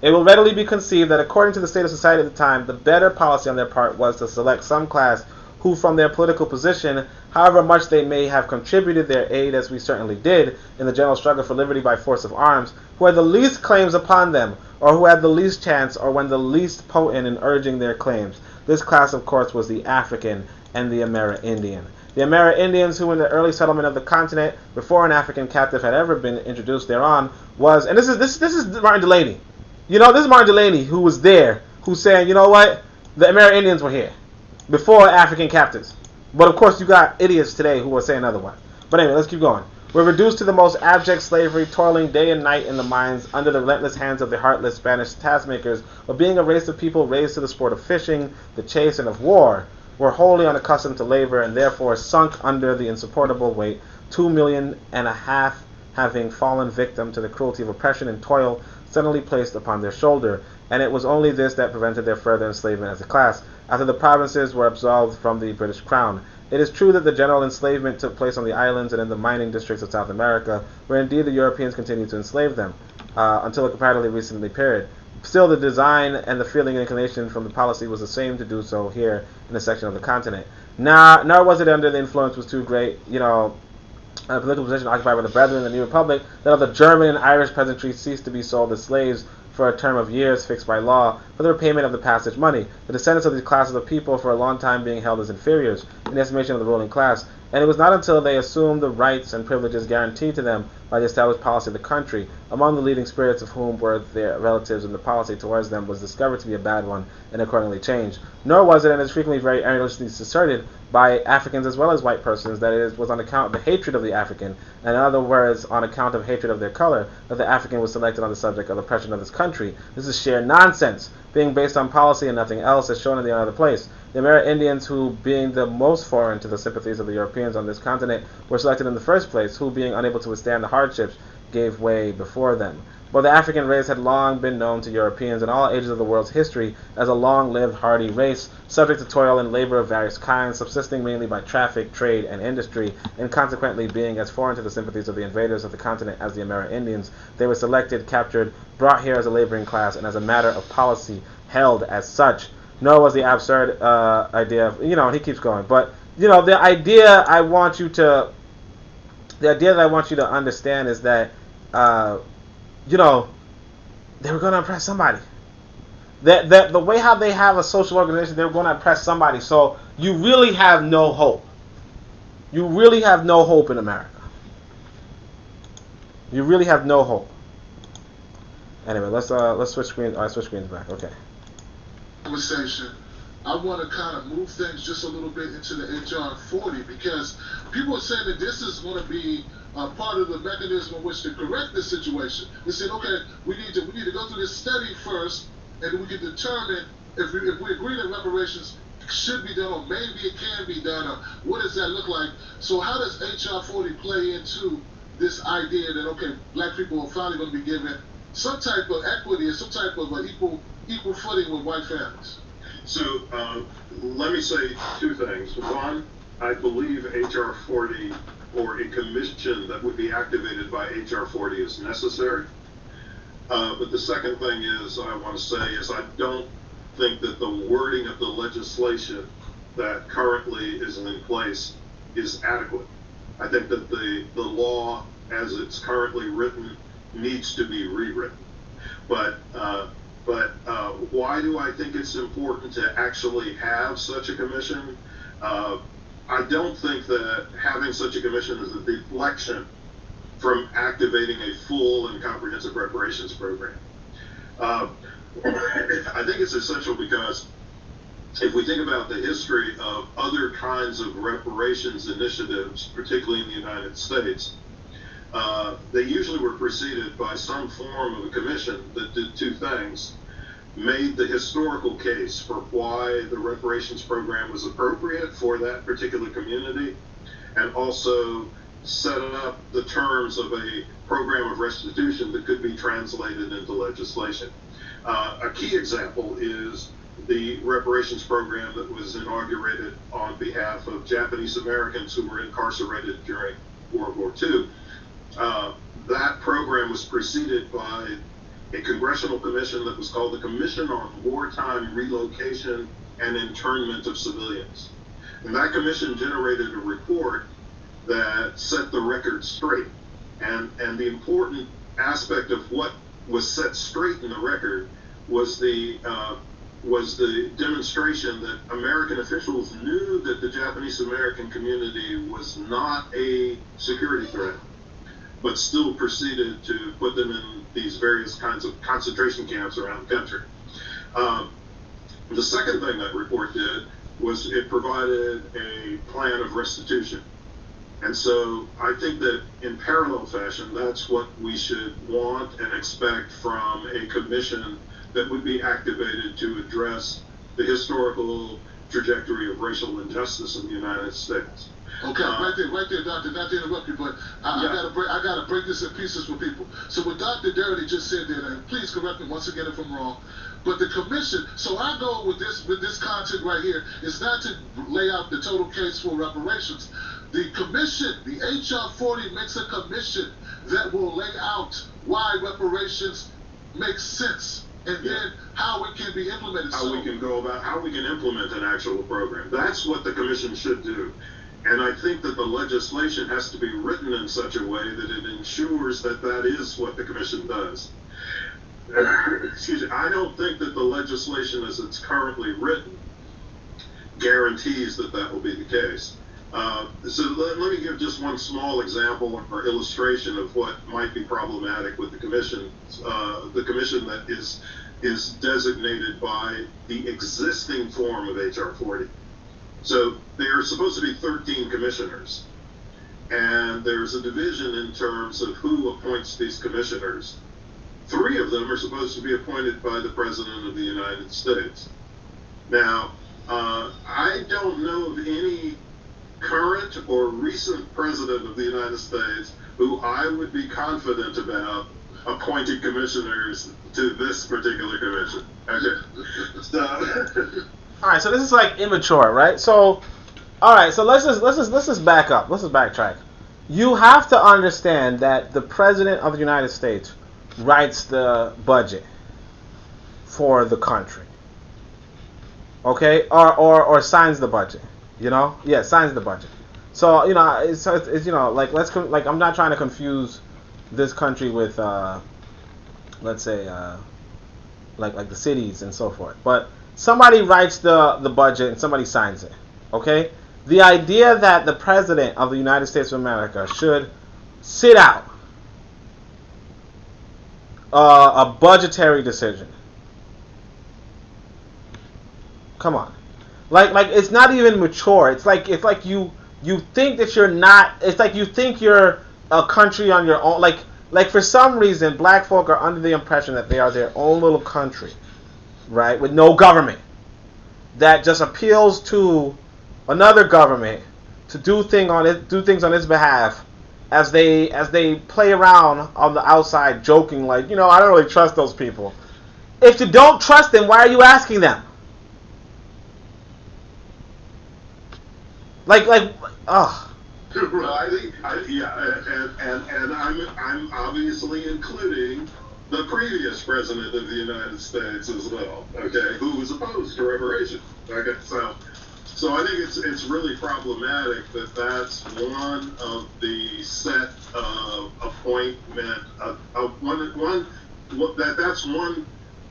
it will readily be conceived that according to the state of society at the time, the better policy on their part was to select some class who from their political position, however much they may have contributed their aid, as we certainly did, in the general struggle for liberty by force of arms, who had the least claims upon them, or who had the least chance, or when the least potent in urging their claims. This class, of course, was the African and the Amerindian. The Amerindians, who in the early settlement of the continent, before an African captive had ever been introduced thereon, was, and this is Martin Delaney. This is Martin Delaney who was there, who's saying, you know what, the Amerindians were here before African captives. But of course you got idiots today who are saying otherwise. But anyway, let's keep going. We're reduced to the most abject slavery, toiling day and night in the mines under the relentless hands of the heartless Spanish taskmakers, but being a race of people raised to the sport of fishing, the chase, and of war, were wholly unaccustomed to labor and therefore sunk under the insupportable weight, 2.5 million having fallen victim to the cruelty of oppression and toil suddenly placed upon their shoulder, and it was only this that prevented their further enslavement as a class, after the provinces were absolved from the British Crown. It is true that the general enslavement took place on the islands and in the mining districts of South America, where indeed the Europeans continued to enslave them, until a comparatively recent period. Still, the design and the feeling and inclination from the policy was the same to do so here in a section of the continent. Nor was it under the influence was too great, a political position occupied by the Brethren in the New Republic, that of the German and Irish peasantry ceased to be sold as slaves for a term of years fixed by law for the repayment of the passage money, the descendants of these classes of people for a long time being held as inferiors in the estimation of the ruling class, and it was not until they assumed the rights and privileges guaranteed to them by the established policy of the country, among the leading spirits of whom were their relatives, and the policy towards them was discovered to be a bad one and accordingly changed. Nor was it, and is frequently very erroneously asserted by Africans as well as white persons, that it was on account of the hatred of the African, and in other words, on account of hatred of their color, that the African was selected on the subject of oppression of this country. This is sheer nonsense, being based on policy and nothing else, as shown in the other place. The Amerindians, who, being the most foreign to the sympathies of the Europeans on this continent, were selected in the first place, who, being unable to withstand the hardships, gave way before them. But the African race had long been known to Europeans in all ages of the world's history as a long-lived, hardy race, subject to toil and labor of various kinds, subsisting mainly by traffic, trade, and industry, and consequently being as foreign to the sympathies of the invaders of the continent as the Amerindians. They were selected, captured, brought here as a laboring class, and as a matter of policy, held as such. Nor was the absurd idea of, and he keeps going, but, the idea that I want you to understand is that, they were going to oppress somebody. That the way how they have a social organization, they were going to oppress somebody. So you really have no hope. You really have no hope in America. You really have no hope. Anyway, let's switch screens. All right, switch screens back. Okay. Conversation. I want to kind of move things just a little bit into the HR 40 because people are saying that this is going to be part of the mechanism in which to correct this situation. They said, okay, we need to go through this study first, and we can determine if we agree that reparations should be done, or maybe it can be done, or what does that look like? So how does HR 40 play into this idea that, okay, black people are finally going to be given some type of equity and some type of equal footing with white families? So let me say two things. One, I believe HR 40 or a commission that would be activated by HR 40 is necessary. But the second thing is I want to say is I don't think that the wording of the legislation that currently is in place is adequate. I think that the law as it's currently written needs to be rewritten. But why do I think it's important to actually have such a commission? I don't think that having such a commission is a deflection from activating a full and comprehensive reparations program. I think it's essential because if we think about the history of other kinds of reparations initiatives, particularly in the United States, they usually were preceded by some form of a commission that did two things: made the historical case for why the reparations program was appropriate for that particular community, and also set up the terms of a program of restitution that could be translated into legislation. A key example is the reparations program that was inaugurated on behalf of Japanese Americans who were incarcerated during World War II. That program was preceded by a congressional commission that was called the Commission on Wartime Relocation and Internment of Civilians. And that commission generated a report that set the record straight. And the important aspect of what was set straight in the record was the demonstration that American officials knew that the Japanese American community was not a security threat, but still proceeded to put them in these various kinds of concentration camps around the country. The second thing that report did was it provided a plan of restitution. And so I think that in parallel fashion, that's what we should want and expect from a commission that would be activated to address the historical trajectory of racial injustice in the United States. Okay, right there, Doctor. Not to interrupt you, but I gotta break this in pieces for people. So what Dr. Darity just said there, and please correct me once again if I'm wrong, but the commission. So I go with this content right here is not to lay out the total case for reparations. The commission, the HR 40 makes a commission that will lay out why reparations make sense, and then how it can be implemented. How we can implement an actual program. That's what the commission should do. And I think that the legislation has to be written in such a way that it ensures that that is what the commission does. Excuse me. I don't think that the legislation as it's currently written guarantees that that will be the case. So let me give just one small example or illustration of what might be problematic with the commission that is designated by the existing form of HR 40. So there are supposed to be 13 commissioners, and there's a division in terms of who appoints these commissioners. 3 of them are supposed to be appointed by the President of the United States. Now, I don't know of any current or recent President of the United States who I would be confident about appointing commissioners to this particular commission. Okay. So, all right, so this is like immature, right? So, all right, so let's just back up. Let's just backtrack. You have to understand that the President of the United States writes the budget for the country, okay, or signs the budget. Signs the budget. So it's like I'm not trying to confuse this country with let's say like the cities and so forth, but somebody writes the budget and somebody signs it, okay? The idea that the President of the United States of America should sit out a budgetary decision. Come on. Like it's not even mature. It's like you think that you're not. It's like you think you're a country on your own. Like for some reason, black folk are under the impression that they are their own little country, right, with no government, that just appeals to another government to do things on its behalf, as they play around on the outside, joking like, I don't really trust those people. If you don't trust them, why are you asking them? Well, I think, and I'm obviously including the previous President of the United States as well, okay, who was opposed to reparations. Okay, so I think it's really problematic that that's one of the set of That's one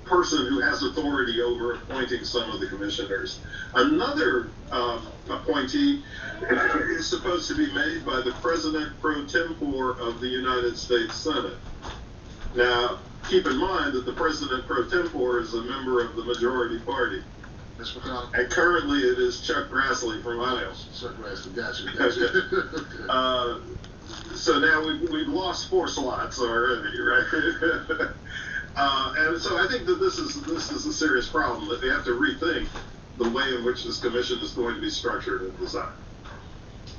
person who has authority over appointing some of the commissioners. Another appointee is supposed to be made by the President pro tempore of the United States Senate. Now, keep in mind that the President pro tempore is a member of the majority party. And currently it is Chuck Grassley from Iowa. Chuck Grassley, gotcha. So now we've lost 4 slots already, right? And so I think that this is a serious problem, that they have to rethink the way in which this commission is going to be structured and designed.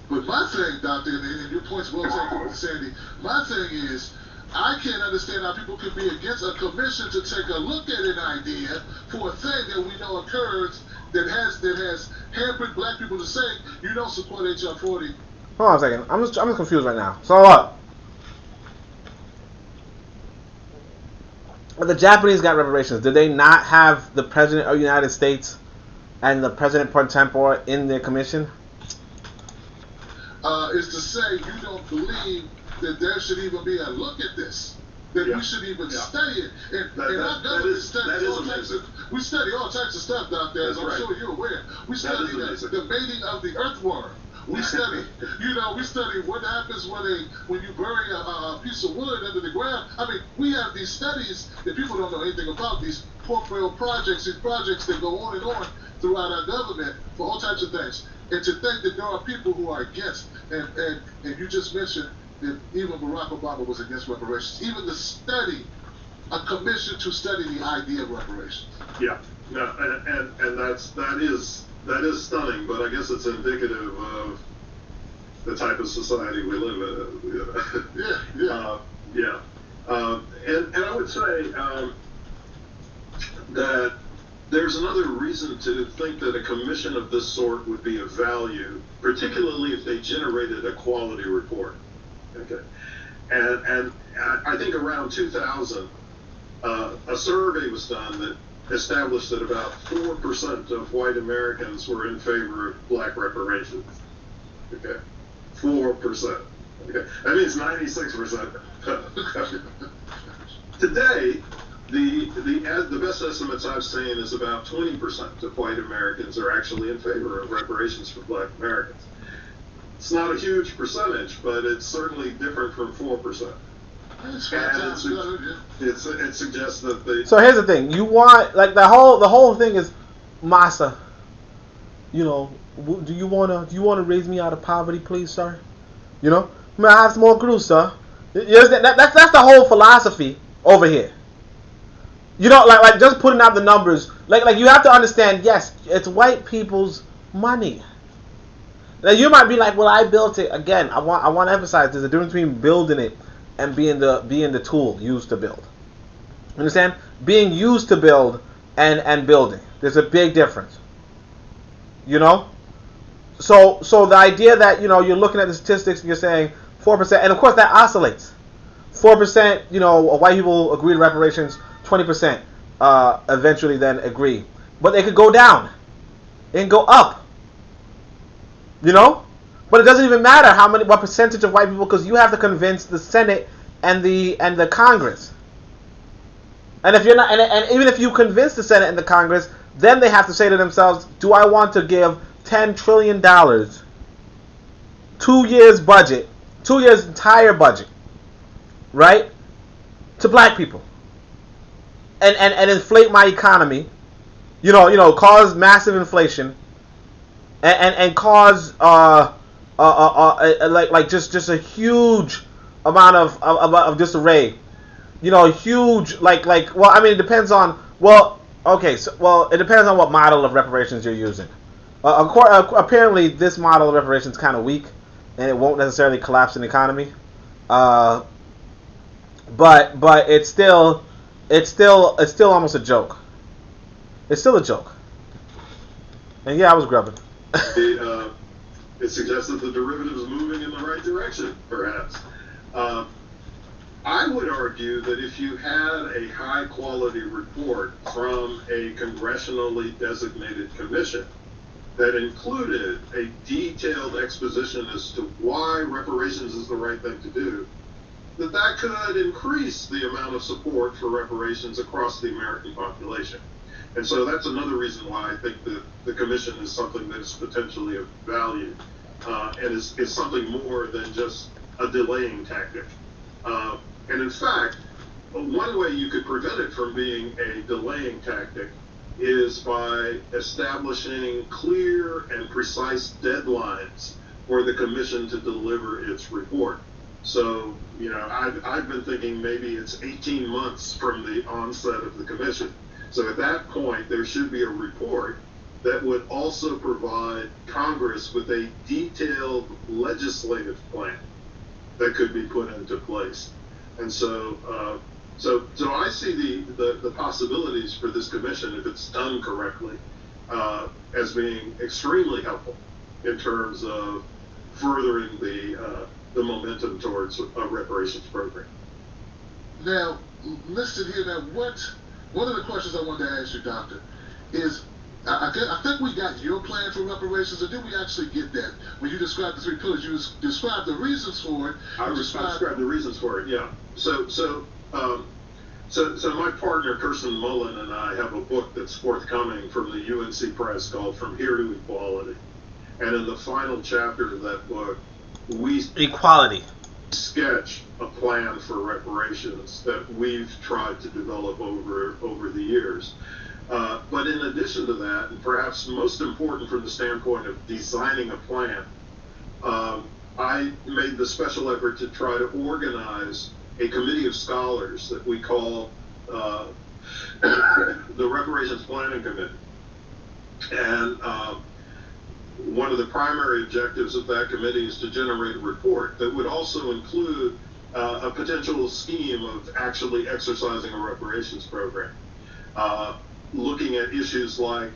But my thing, Doctor, and your point's well taken, Sandy, my thing is, I can't understand how people could be against a commission to take a look at an idea for a thing that we know occurs that has hampered black people to say you don't support HR 40. Hold on a second. I'm just confused right now. So when the Japanese got reparations, did they not have the President of the United States and the President pro tempore in their commission? Is to say you don't believe that there should even be a look at this, that we should even study it. And our government studies all types of, we study all types of stuff, Doctor, as I'm sure you're aware. We study the mating of the earthworm. We study, we study what happens when you bury a piece of wood under the ground. I mean, we have these studies that people don't know anything about, these portfolio projects, these projects that go on and on throughout our government for all types of things. And to think that there are people who are against, and you just mentioned that even Barack Obama was against reparations. Even the study, a commission to study the idea of reparations. Yeah, and that is stunning, but I guess it's indicative of the type of society we live in. And I would say that there's another reason to think that a commission of this sort would be of value, particularly if they generated a quality report. Okay, and I think around 2000, a survey was done that established that about 4% of white Americans were in favor of black reparations. Okay, 4%. Okay, that means 96%. Today, the best estimates I've seen is about 20% of white Americans are actually in favor of reparations for black Americans. It's not a huge percentage, but it's certainly different from 4%. And it suggests that they. So here's the thing: you want the whole thing is massa. Do you wanna raise me out of poverty, please, sir? May I have some more grew, sir? That's the whole philosophy over here. Like just putting out the numbers. Like you have to understand. Yes, it's white people's money. Now you might be like, well, I built it. Again, I want to emphasize there's a difference between building it and being the tool used to build. Understand? Being used to build and building. There's a big difference. So the idea that you're looking at the statistics and you're saying 4%, and of course that oscillates. 4%, white people agree to reparations. 20% eventually then agree, but they could go down. It can go up. But it doesn't even matter what percentage of white people, because you have to convince the Senate and the Congress. And if you're not, and even if you convince the Senate and the Congress, then they have to say to themselves, do I want to give $10 trillion, 2 years budget, 2 years entire budget, right, to black people, and inflate my economy, cause massive inflation, and cause just a huge amount of disarray, huge it depends on it depends on what model of reparations you're using. Apparently this model of reparations is kind of weak, and it won't necessarily collapse an economy, but it's still almost a joke. It's still a joke. And yeah, I was grubbing. It suggests that the derivative is moving in the right direction, perhaps. I would argue that if you had a high-quality report from a congressionally designated commission that included a detailed exposition as to why reparations is the right thing to do, that could increase the amount of support for reparations across the American population. And so that's another reason why I think that the commission is something that is potentially of value, and is something more than just a delaying tactic. And in fact, one way you could prevent it from being a delaying tactic is by establishing clear and precise deadlines for the commission to deliver its report. So, I've been thinking maybe it's 18 months from the onset of the commission. So at that point, there should be a report that would also provide Congress with a detailed legislative plan that could be put into place. And so I see the possibilities for this commission, if it's done correctly, as being extremely helpful in terms of furthering the momentum towards a reparations program. Now, listed here, one of the questions I wanted to ask you, Doctor, is I think we got your plan for reparations, or did we actually get that? When you described the three pillars, you described the reasons for it. I described the reasons for it, yeah. So my partner, Kirsten Mullen, and I have a book that's forthcoming from the UNC Press called From Here to Equality. And in the final chapter of that book, we sketch a plan for reparations that we've tried to develop over the years. But in addition to that, and perhaps most important from the standpoint of designing a plan, I made the special effort to try to organize a committee of scholars that we call the Reparations Planning Committee. And one of the primary objectives of that committee is to generate a report that would also include a potential scheme of actually exercising a reparations program, looking at issues like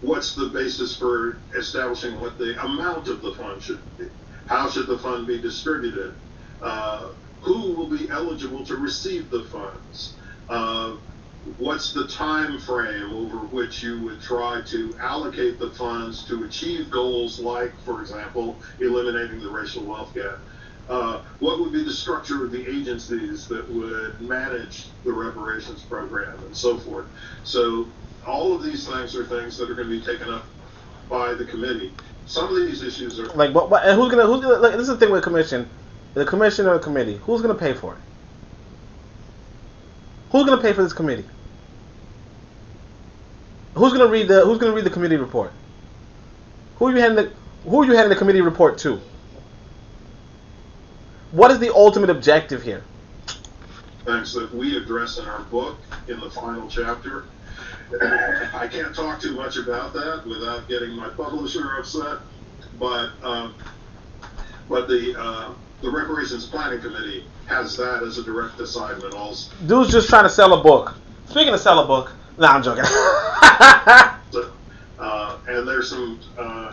what's the basis for establishing what the amount of the fund should be, how should the fund be distributed, who will be eligible to receive the funds, what's the time frame over which you would try to allocate the funds to achieve goals like, for example, eliminating the racial wealth gap. What would be the structure of the agencies that would manage the reparations program and so forth. So all of these things are things that are going to be taken up by the committee. Some of these issues are like, what and who's gonna like, this is the thing with the commission or the committee. Who's gonna pay for it? Who's gonna pay for this committee? Who's gonna read the committee report? Who are you handing the committee report to? What is the ultimate objective here? Things that we address in our book in the final chapter. I can't talk too much about that without getting my publisher upset, but the Reparations Planning Committee has that as a direct assignment also. Dude's just trying to sell a book. Speaking of sell a book, nah, I'm joking. And there's some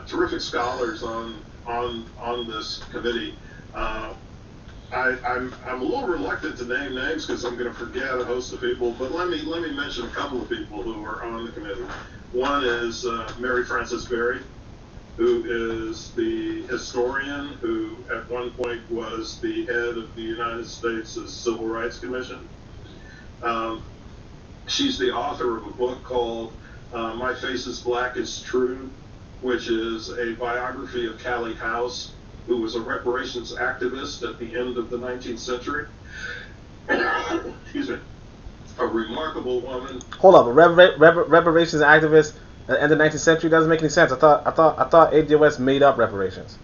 terrific scholars on this committee. I'm a little reluctant to name names because I'm going to forget a host of people, but let me mention a couple of people who are on the committee. One is Mary Frances Berry, who is the historian who at one point was the head of the United States Civil Rights Commission. She's the author of a book called My Face is Black is True, which is a biography of Callie House, who was a reparations activist at the end of the 19th century. Excuse me. A remarkable woman. Hold up, a reparations activist at the end of the 19th century doesn't make any sense. I thought ADOS made up reparations.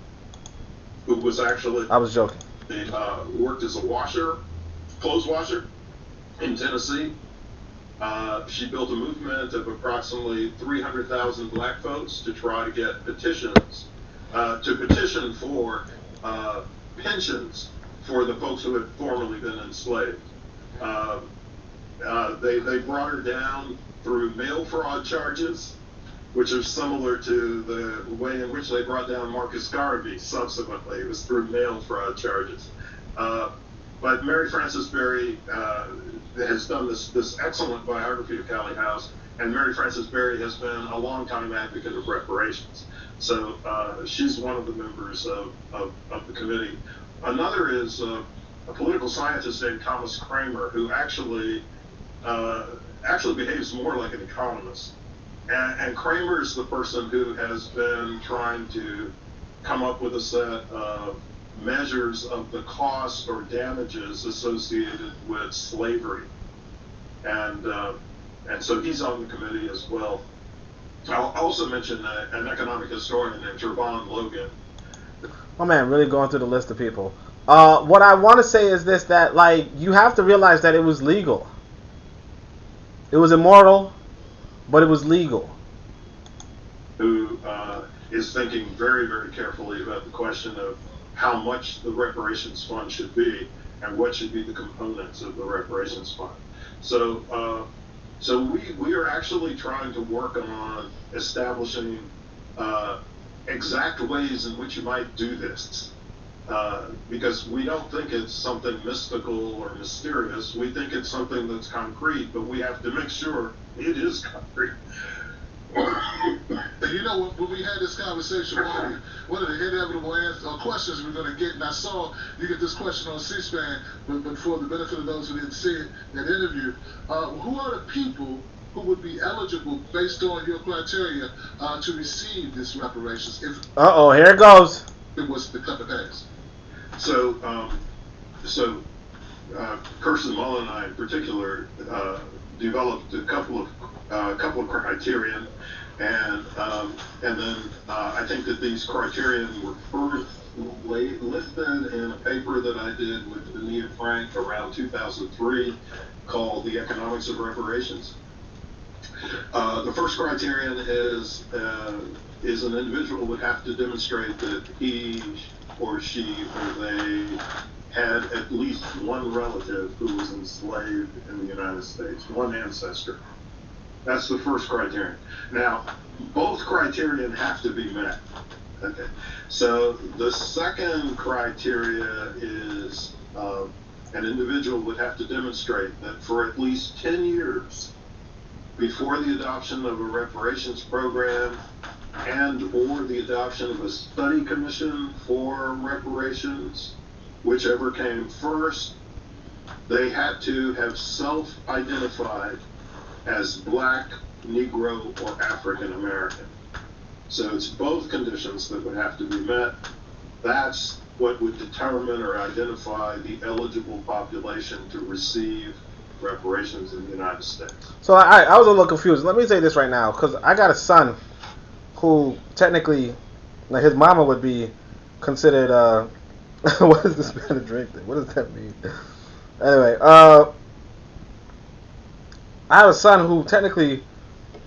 Who was actually... I was joking. Worked as a clothes washer in Tennessee. She built a movement of approximately 300,000 black folks to try to get petitions, to petition for pensions for the folks who had formerly been enslaved. They brought her down through mail fraud charges, which are similar to the way in which they brought down Marcus Garvey subsequently. It was through mail fraud charges. But Mary Frances Berry has done this excellent biography of Callie House, and Mary Frances Berry has been a longtime advocate of reparations. So she's one of the members of the committee. Another is a political scientist named Thomas Kramer, who actually behaves more like an economist. And Kramer's the person who has been trying to come up with a set of measures of the cost or damages associated with slavery. And so he's on the committee as well. I'll also mention an economic historian named Jervon Logan. Oh man, really going through the list of people. What I want to say is this, that like you have to realize that it was legal. It was immoral, but it was legal. Who is thinking very, very carefully about the question of how much the reparations fund should be and what should be the components of the reparations fund. So we are actually trying to work on establishing exact ways in which you might do this. Because we don't think it's something mystical or mysterious. We think it's something that's concrete, but we have to make sure it is concrete. And you know, when we had this conversation, one of the inevitable questions we're going to get, and I saw you get this question on C-SPAN, but for the benefit of those who didn't see it, that interview, who are the people who would be eligible based on your criteria to receive this reparations if here it goes. It was to come to pass? So Kirsten Mull and I in particular developed a couple of criterion, and then I think that these criterion were first listed in a paper that I did with Ania Frank around 2003 called The Economics of Reparations. The first criterion is an individual would have to demonstrate that he or she or they had at least one relative who was enslaved in the United States, one ancestor. That's the first criterion. Now, both criterion have to be met. Okay. So the second criteria is an individual would have to demonstrate that for at least 10 years before the adoption of a reparations program and or the adoption of a study commission for reparations, whichever came first, they had to have self-identified as Black, Negro, or African American. So it's both conditions that would have to be met. That's what would determine or identify the eligible population to receive reparations in the United States. So I was a little confused. Let me say this right now, because I got a son who technically, like, his mama would be considered, what is this man drinking? What does that mean? Anyway, I have a son who technically,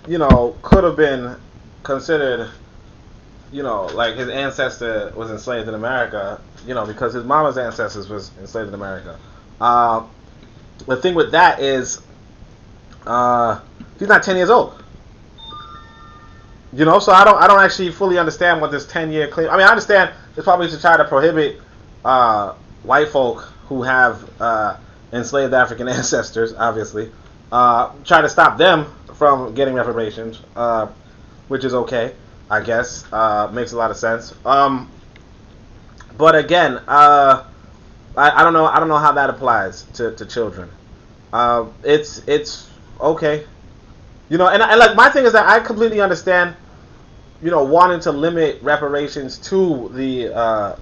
could have been considered, like his ancestor was enslaved in America, because his mama's ancestors was enslaved in America. The thing with that is, he's not 10 years old. So I don't actually fully understand what this 10-year claim. I mean, I understand it's probably to try to prohibit white folk who have enslaved African ancestors, obviously, try to stop them from getting reparations, which is okay, I guess. Makes a lot of sense. But again, I don't know how that applies to children. It's okay. And like, my thing is that I completely understand, wanting to limit reparations to the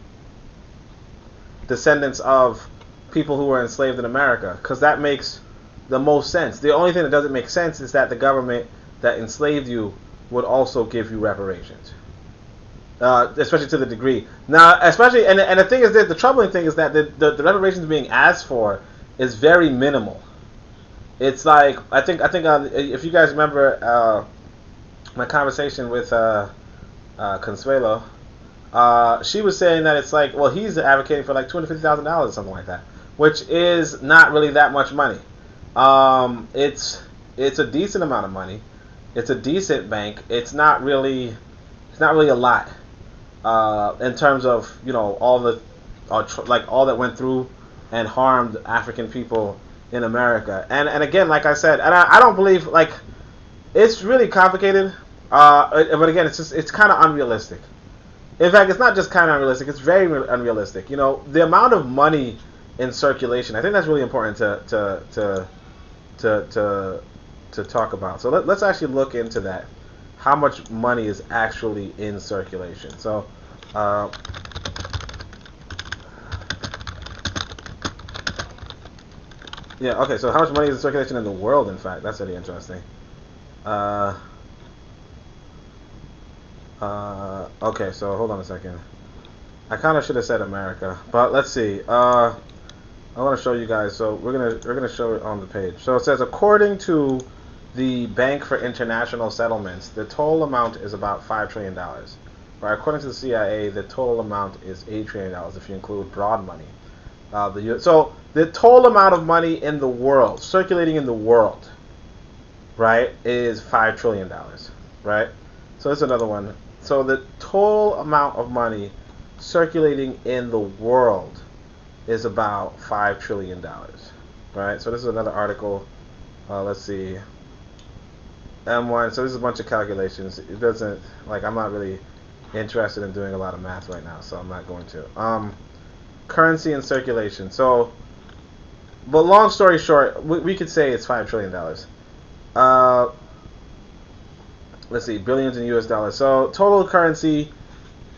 descendants of people who were enslaved in America, because that makes the most sense. The only thing that doesn't make sense is that the government that enslaved you would also give you reparations, especially to the degree. Now, especially, and the thing is that the troubling thing is that the reparations being asked for is very minimal. It's like, I think if you guys remember my conversation with Consuelo, she was saying that it's like, well, he's advocating for like $250,000 or something like that, which is not really that much money. It's a decent amount of money. It's a decent bank. It's not really a lot in terms of all that went through and harmed African people in America. And again, like I said, and I don't believe, like, it's really complicated. But again, it's kind of unrealistic. In fact, it's not just kind of unrealistic. It's very unrealistic. The amount of money in circulation. I think that's really important to talk about. So let's actually look into that. How much money is actually in circulation? So. Yeah, okay, so how much money is in circulation in the world, in fact? That's really interesting. Okay, so hold on a second. I kind of should have said America, but let's see. I want to show you guys. So we're gonna show it on the page. So it says, according to the Bank for International Settlements, the total amount is about $5 trillion. Right? According to the CIA, the total amount is $8 trillion if you include broad money. So the total amount of money in the world, circulating in the world, right, is $5 trillion, right? So that's another one. So the total amount of money circulating in the world is about $5 trillion, right? So this is another article. Let's see. M1. So this is a bunch of calculations. It doesn't, I'm not really interested in doing a lot of math right now, so I'm not going to. Currency and circulation. So, but long story short, we could say it's $5 trillion. Let's see, billions in US dollars. So total currency,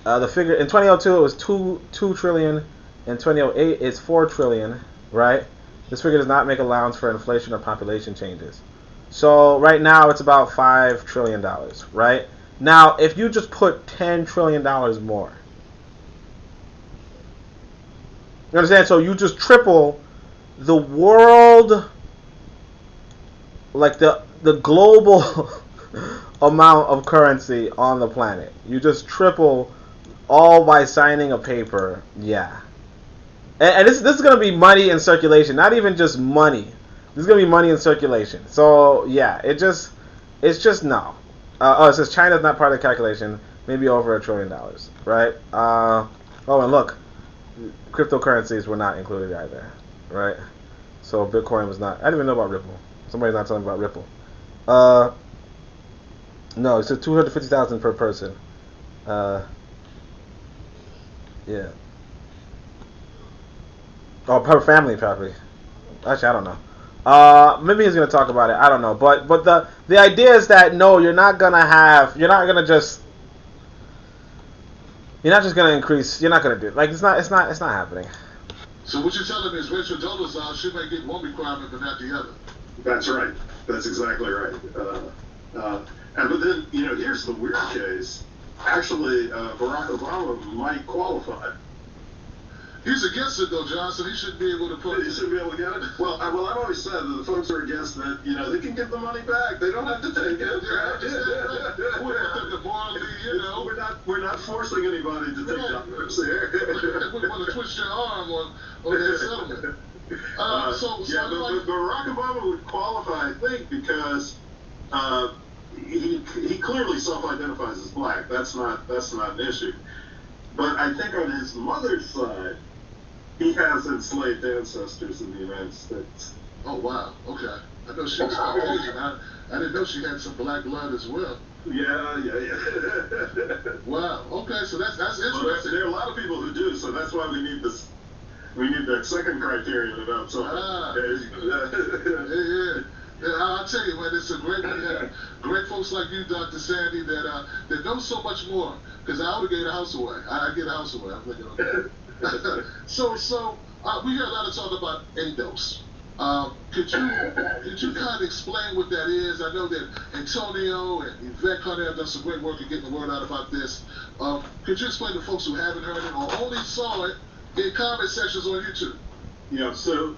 the figure in 2002 it was 2 trillion. In 2008 it's 4 trillion, right? This figure does not make allowance for inflation or population changes. So right now it's about $5 trillion, right? Now if you just put $10 trillion more, you understand? So you just triple the world, the global amount of currency on the planet. You just triple all by signing a paper. Yeah. And this is going to be money in circulation, not even just money. This is going to be money in circulation. So, yeah, it's just no. It says China's not part of the calculation. Maybe over $1 trillion, right? And look, cryptocurrencies were not included either, right? So Bitcoin was not. I didn't even know about Ripple. Somebody's not telling me about Ripple. No, it says 250,000 per person. Yeah. Oh, per family, probably. Actually, I don't know. Maybe he's gonna talk about it. I don't know. But the idea is that no, you're not just gonna increase. You're not gonna do it. It's not happening. So what you're telling me is racial domicile, she may get one requirement but not the other. That's right. That's exactly right. But then, here's the weird case. Actually, Barack Obama might qualify. He's against it, though, Johnson. He shouldn't be able to put it. He shouldn't be able to get it? Well, I've always said that the folks who are against it, they can give the money back. They don't have to take it. We're not forcing anybody to take dollars there. We want to twist your arm on that settlement. But Barack Obama would qualify, I think, because he clearly self-identifies as black. That's not an issue. But I think on his mother's side, he has enslaved ancestors in the United States. Oh, wow. Okay. I know she was Caucasian. I didn't know she had some black blood as well. Yeah. Wow. Okay, so that's interesting. Well, there are a lot of people who do, so that's why we need this. We need that second criterion about something. Yeah, I'll tell you, man, it's a great great folks like you, Dr. Sandy, that know so much more. Because I would have gave a house away. I get a house away. I'm thinking of that. So we hear a lot of talk about ADOS. Could you kind of explain what that is? I know that Antonio and Yvette Carter have done some great work in getting the word out about this. Could you explain to folks who haven't heard it or only saw it in comment sections on YouTube? Yeah, so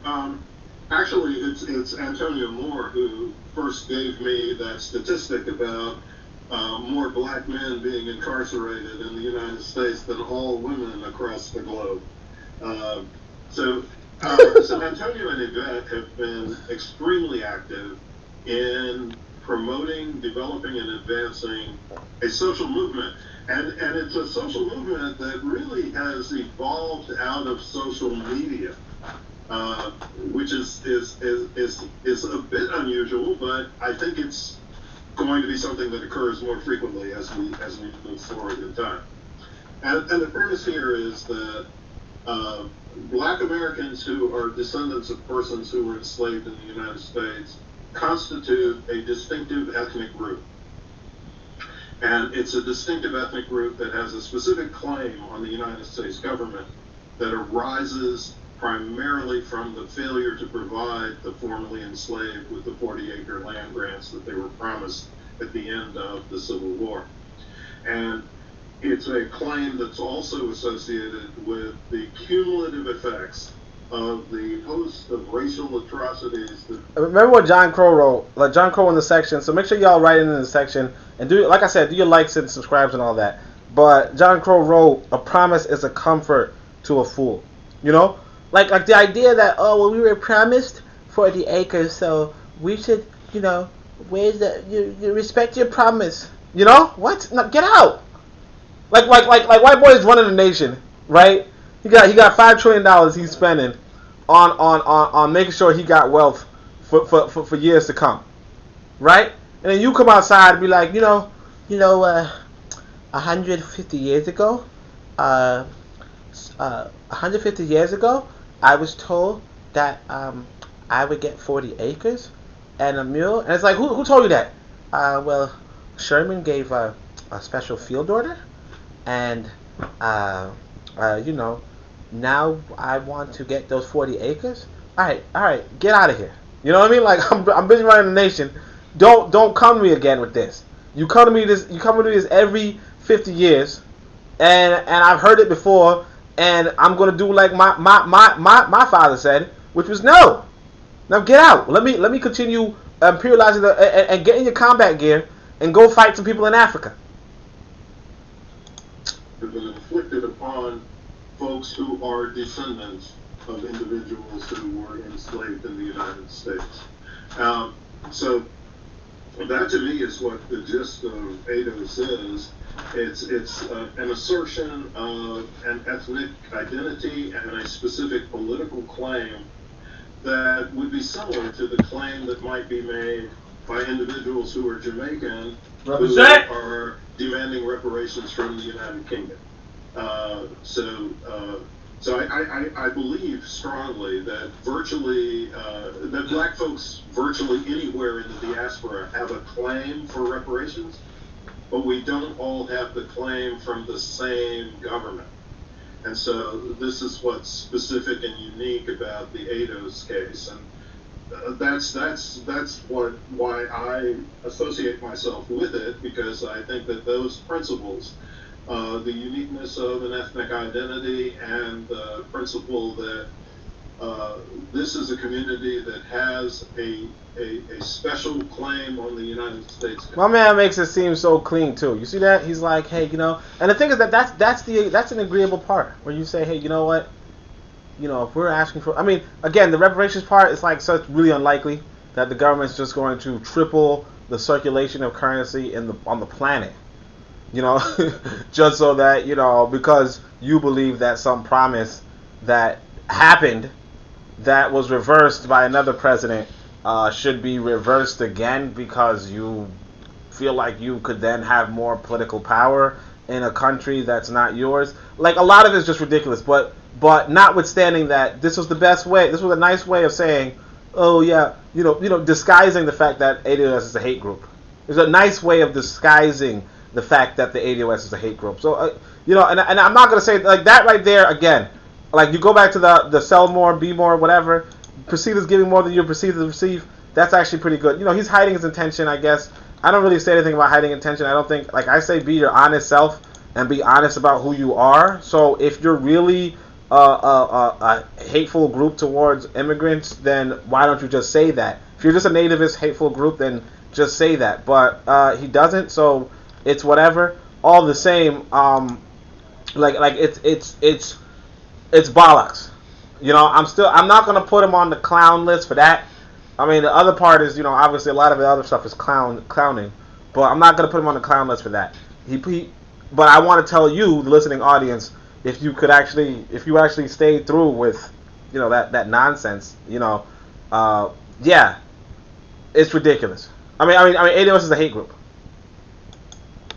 actually it's Antonio Moore who first gave me that statistic about more black men being incarcerated in the United States than all women across the globe. So Antonio and Yvette have been extremely active in promoting, developing, and advancing a social movement. And it's a social movement that really has evolved out of social media, which is a bit unusual, but I think it's going to be something that occurs more frequently as we move forward in time. And the premise here is that Black Americans who are descendants of persons who were enslaved in the United States constitute a distinctive ethnic group. And it's a distinctive ethnic group that has a specific claim on the United States government that arises primarily from the failure to provide the formerly enslaved with the 40-acre land grants that they were promised at the end of the Civil War. And it's a claim that's also associated with the cumulative effects of the host of racial atrocities that... Remember what John Crow wrote? Like John Crow in the section, so make sure y'all write in the section, and do, like I said, do your likes and subscribes and all that. But John Crow wrote, a promise is a comfort to a fool. You know? Like the idea that, oh, well, we were promised 40 acres, so we should, you know, where's the, you respect your promise. You know? What? No, get out! Like white boys running the nation, right? He got $5 trillion he's spending on making sure he got wealth for years to come, right? And then you come outside and be like, 150 years ago, 150 years ago, I was told that I would get 40 acres and a mule, and it's like, who told you that? Well, Sherman gave a special field order, and now I want to get those 40 acres. All right, get out of here. You know what I mean? Like I'm busy running the nation. Don't come to me again with this. You come to me this every 50 years, and I've heard it before, and I'm gonna do like my father said, which was no. Now get out. Let me continue imperializing and get in your combat gear and go fight some people in Africa. Have been inflicted upon folks who are descendants of individuals who were enslaved in the United States. So that to me is what the gist of ADOS is. It's an assertion of an ethnic identity and a specific political claim that would be similar to the claim that might be made by individuals who are Jamaican who are demanding reparations from the United Kingdom. So I believe strongly that that black folks virtually anywhere in the diaspora have a claim for reparations, but we don't all have the claim from the same government. And so this is what's specific and unique about the ADOS case. And that's why I associate myself with it, because I think that those principles, the uniqueness of an ethnic identity and the principle that this is a community that has a special claim on the United States. My man makes it seem so clean too. You see that? He's like, hey, and the thing is that's an agreeable part where you say, hey, you know what? If we're asking for, I mean, again, the reparations part is like, so it's really unlikely that the government's just going to triple the circulation of currency on the planet. Just so that, because you believe that some promise that happened that was reversed by another president should be reversed again because you feel like you could then have more political power in a country that's not yours. Like, a lot of it is just ridiculous, but notwithstanding that, this was the best way, this was a nice way of saying, oh yeah, disguising the fact that ADOS is a hate group. It's a nice way of disguising the fact that the ADOS is a hate group. So, and I'm not going to say, like, that right there, again, like, you go back to the sell more, be more, whatever, perceive as giving more than you perceive to receive, that's actually pretty good. He's hiding his intention, I guess. I don't really say anything about hiding intention. I don't think, like I say, be your honest self and be honest about who you are. So if you're really a hateful group towards immigrants, then why don't you just say that? If you're just a nativist hateful group, then just say that. But he doesn't, so it's whatever. All the same, it's bollocks. I'm not gonna put him on the clown list for that. I mean, the other part is, obviously a lot of the other stuff is clowning, but I'm not gonna put him on the clown list for that. But I want to tell you, the listening audience, if you actually stayed through with, that nonsense, yeah, it's ridiculous. I mean, ADOS is a hate group.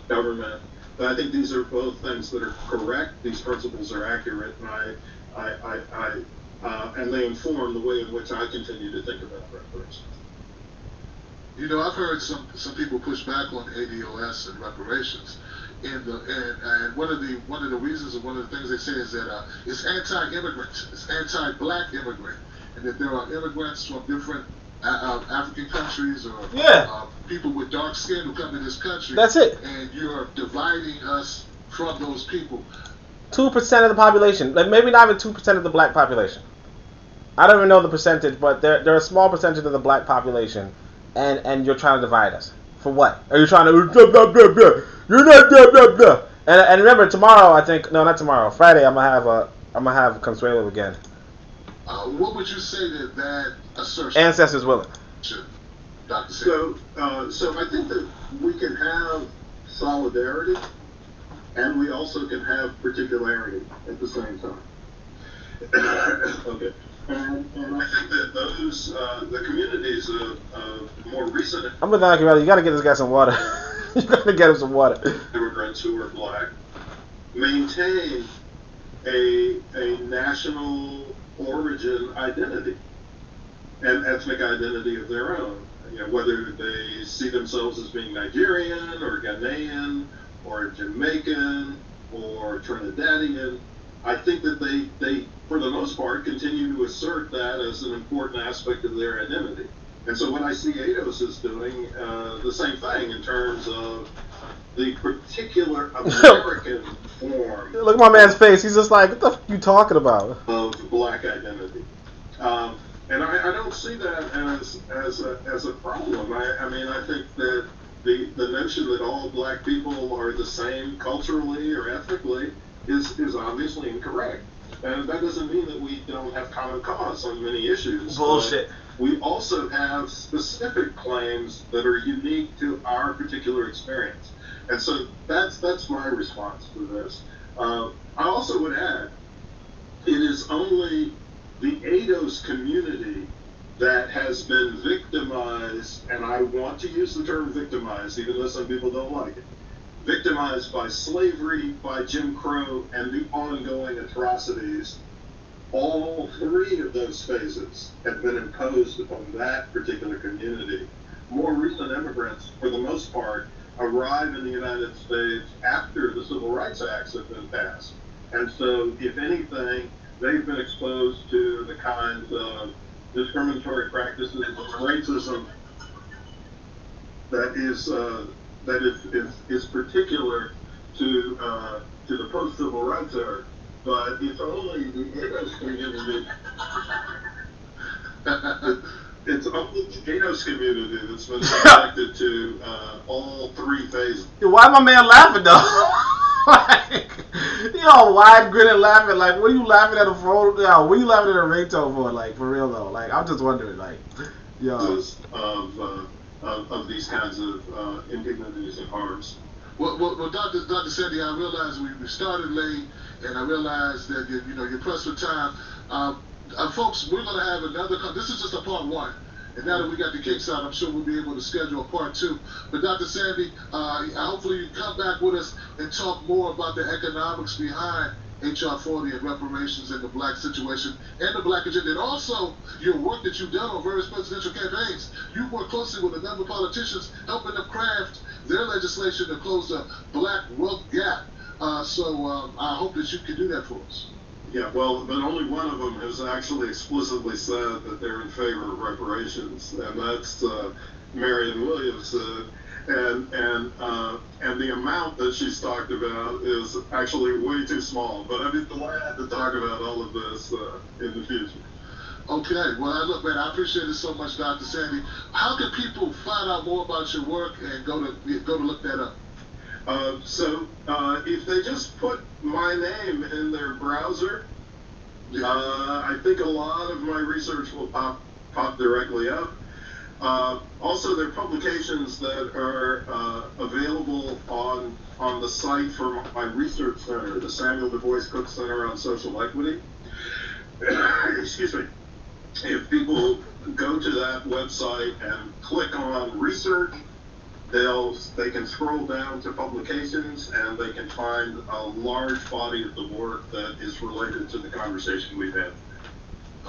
Government. But I think these are both things that are correct. These principles are accurate, and and they inform the way in which I continue to think about reparations. You know, I've heard some people push back on ADOS and reparations, and one of the reasons and one of the things they say is that it's anti-immigrant, it's anti-black immigrant, and that there are immigrants from different African countries or people with dark skin who come to this country. That's it. And you're dividing us from those people. 2% of the population, like maybe not even 2% of the black population. I don't even know the percentage, but they're a small percentage of the black population, and you're trying to divide us for what? Are you trying to blah, blah, blah, blah. You're not blah blah blah. And remember, tomorrow not tomorrow, Friday I'm gonna have Consuelo again. What would you say to that assertion? Ancestors willing. Dr. So I think that we can have solidarity, and we also can have particularity at the same time. Okay. And I think that those, the communities of more recent I'm gonna knock you out. You gotta get this guy some water. You gotta get him some water. Immigrants who are black maintain a national origin identity and ethnic identity of their own. You know, whether they see themselves as being Nigerian or Ghanaian or Jamaican or Trinidadian, I think that they for the most part continue to assert that as an important aspect of their identity. And so when I see ADOS is doing the same thing in terms of the particular American form. Look at my man's face. He's just like, what the f*** you talking about? Of black identity. And I don't see that as a problem. I mean, I think that the notion that all black people are the same culturally or ethnically is obviously incorrect. And that doesn't mean that we don't have common cause on many issues. Bullshit. We also have specific claims that are unique to our particular experience. And so that's my response to this. I also would add, it is only the ADOS community that has been victimized, and I want to use the term victimized, even though some people don't like it, victimized by slavery, by Jim Crow, and the ongoing atrocities. All three of those phases have been imposed upon that particular community. More recent immigrants, for the most part, arrive in the United States after the Civil Rights Acts have been passed. And so, if anything, they've been exposed to the kinds of discriminatory practices of racism that is particular to the post-Civil Rights era. But it's only the ADOS community. It's only the ADOS community that's been subjected to all three phases. Why my man laughing though? Like, you all wide grin and laughing. Like, what are you laughing at a phone? Yo, what are you laughing at a ringtone for? Like, for real though. Like, I'm just wondering. Like, yo. Of these kinds of indignities and harms. Well, Dr. Sandy, I realize we started late, and I realize that you're pressed for time. Folks, we're going to have another. This is just a part one, and now that we got the kicks out, I'm sure we'll be able to schedule a part two. But Dr. Sandy, hopefully you come back with us and talk more about the economics behind HR 40 and reparations and the black situation and the black agenda, and also your work that you've done on various presidential campaigns. You work closely with a number of politicians, helping them craft their legislation to close the black wealth gap. So I hope that you can do that for us. Yeah, well, but only one of them has actually explicitly said that they're in favor of reparations, and that's Marianne Williamson. And the amount that she's talked about is actually way too small. But I'd be glad to talk about all of this in the future. Okay. Well, look, man, I appreciate it so much, Dr. Sandy. How can people find out more about your work and go to look that up? So if they just put my name in their browser, I think a lot of my research will pop directly up. Also, there are publications that are available on the site for my research center, the Samuel Du Bois Cook Center on Social Equity. Excuse me. If people go to that website and click on research, they can scroll down to publications and they can find a large body of the work that is related to the conversation we've had.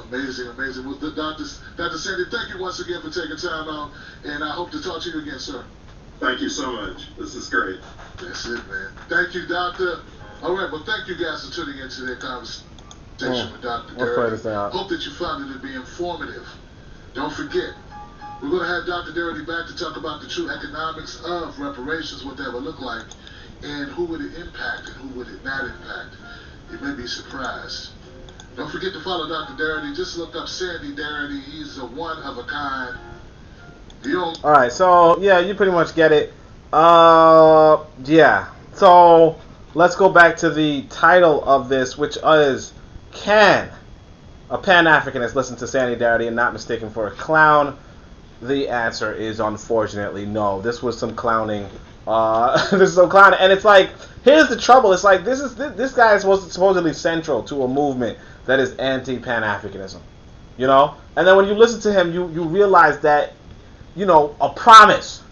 Amazing, amazing. Well, Dr. Sandy, thank you once again for taking time out, and I hope to talk to you again, sir. Thank you so much. This is great. That's it, man. Thank you, Doctor. All right, well, thank you guys for tuning into that conversation with Dr. Darity. Hope that you found it to be informative. Don't forget, we're going to have Dr. Darity back to talk about the true economics of reparations, what that would look like, and who would it impact and who would it not impact. You may be surprised. Don't forget to follow Dr. Darity. Just look up Sandy Darity. He's a one of a kind. Alright, so, yeah, you pretty much get it. Yeah. So, let's go back to the title of this, which is, Can a Pan-Africanist listen to Sandy Darity and not mistaken for a clown? The answer is, unfortunately, no. This was some clowning. This is some clowning. And it's like, here's the trouble. It's like, this guy is supposedly central to a movement that is anti-Pan-Africanism. You know? And then when you listen to him, you realize that, you know, a promise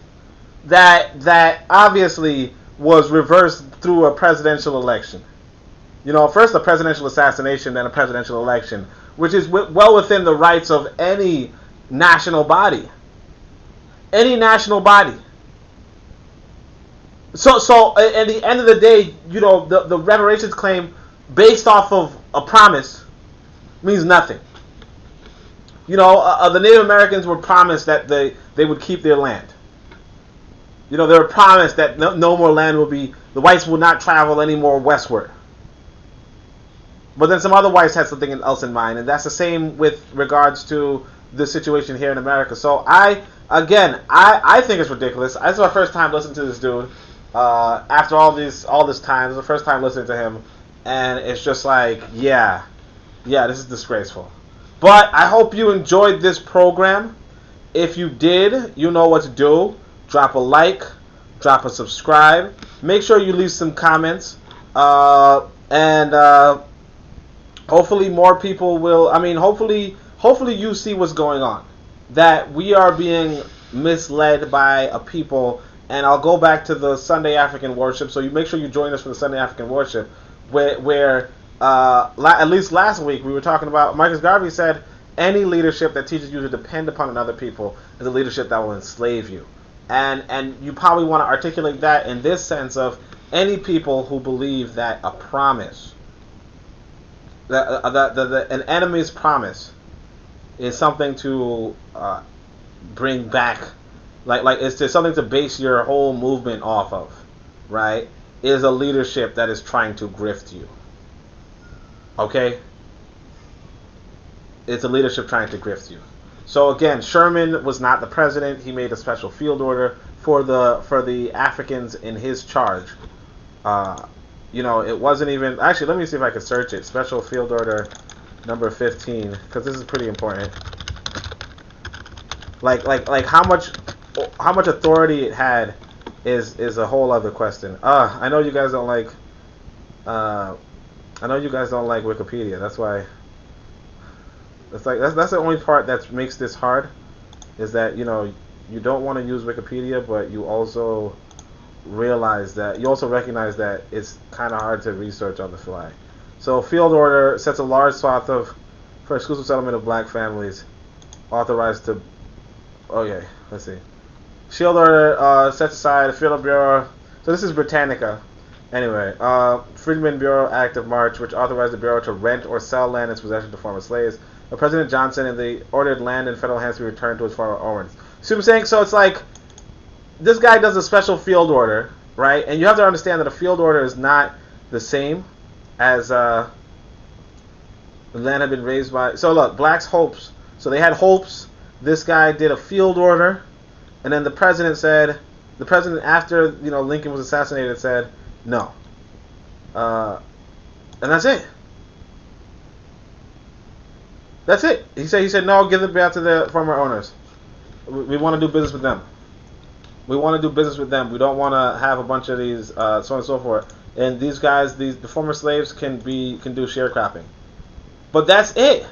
that obviously was reversed through a presidential election. You know, first a presidential assassination, then a presidential election, which is well within the rights of any national body. Any national body. So at the end of the day, you know, the reparations claim based off of a promise means nothing. You know, the Native Americans were promised that they would keep their land. You know, they were promised that no more land will be, the whites will not travel anymore westward. But then some other whites had something else in mind, and that's the same with regards to the situation here in America. So I think it's ridiculous. This is my first time listening to this dude. After all this time, this is the first time listening to him, and it's just like, yeah, this is disgraceful. But I hope you enjoyed this program. If you did, you know what to do. Drop a like, drop a subscribe. Make sure you leave some comments, and hopefully more people will. I mean, hopefully you see what's going on. That we are being misled by a people. And I'll go back to the Sunday African worship. So you make sure you join us for the Sunday African worship, where at least last week we were talking about. Marcus Garvey said any leadership that teaches you to depend upon another people is a leadership that will enslave you. And you probably want to articulate that in this sense of any people who believe that a promise, that an enemy's promise, is something to bring back. Like it's just something to base your whole movement off of, right? Is a leadership that is trying to grift you. Okay? It's a leadership trying to grift you. So again, Sherman was not the president. He made a special field order for the Africans in his charge. You know, it wasn't even. Actually, let me see if I can search it. Special field order number 15, because this is pretty important. Like how much authority it had is a whole other question. I know you guys don't like. I know you guys don't like Wikipedia. That's why. That's the only part that makes this hard, is that, you know, you don't want to use Wikipedia, but you also recognize that it's kind of hard to research on the fly. So field order sets a large swath for exclusive settlement of black families, authorized to. Okay, let's see. Field order sets aside a field bureau. So this is Britannica. Anyway, Freedmen Bureau Act of March, which authorized the bureau to rent or sell land in its possession to former slaves. President Johnson and the ordered land in federal hands to be returned to its former owners. See what I'm saying? So it's like this guy does a special field order, right? And you have to understand that a field order is not the same as the land had been raised by. So look, blacks' hopes. So they had hopes. This guy did a field order, and then the president after, you know, Lincoln was assassinated said no, and that's it. That's it. He said no, give it back to the former owners. We want to do business with them. We want to do business with them. We don't want to have a bunch of these so on and so forth. And these guys, the former slaves can do sharecropping. But that's it.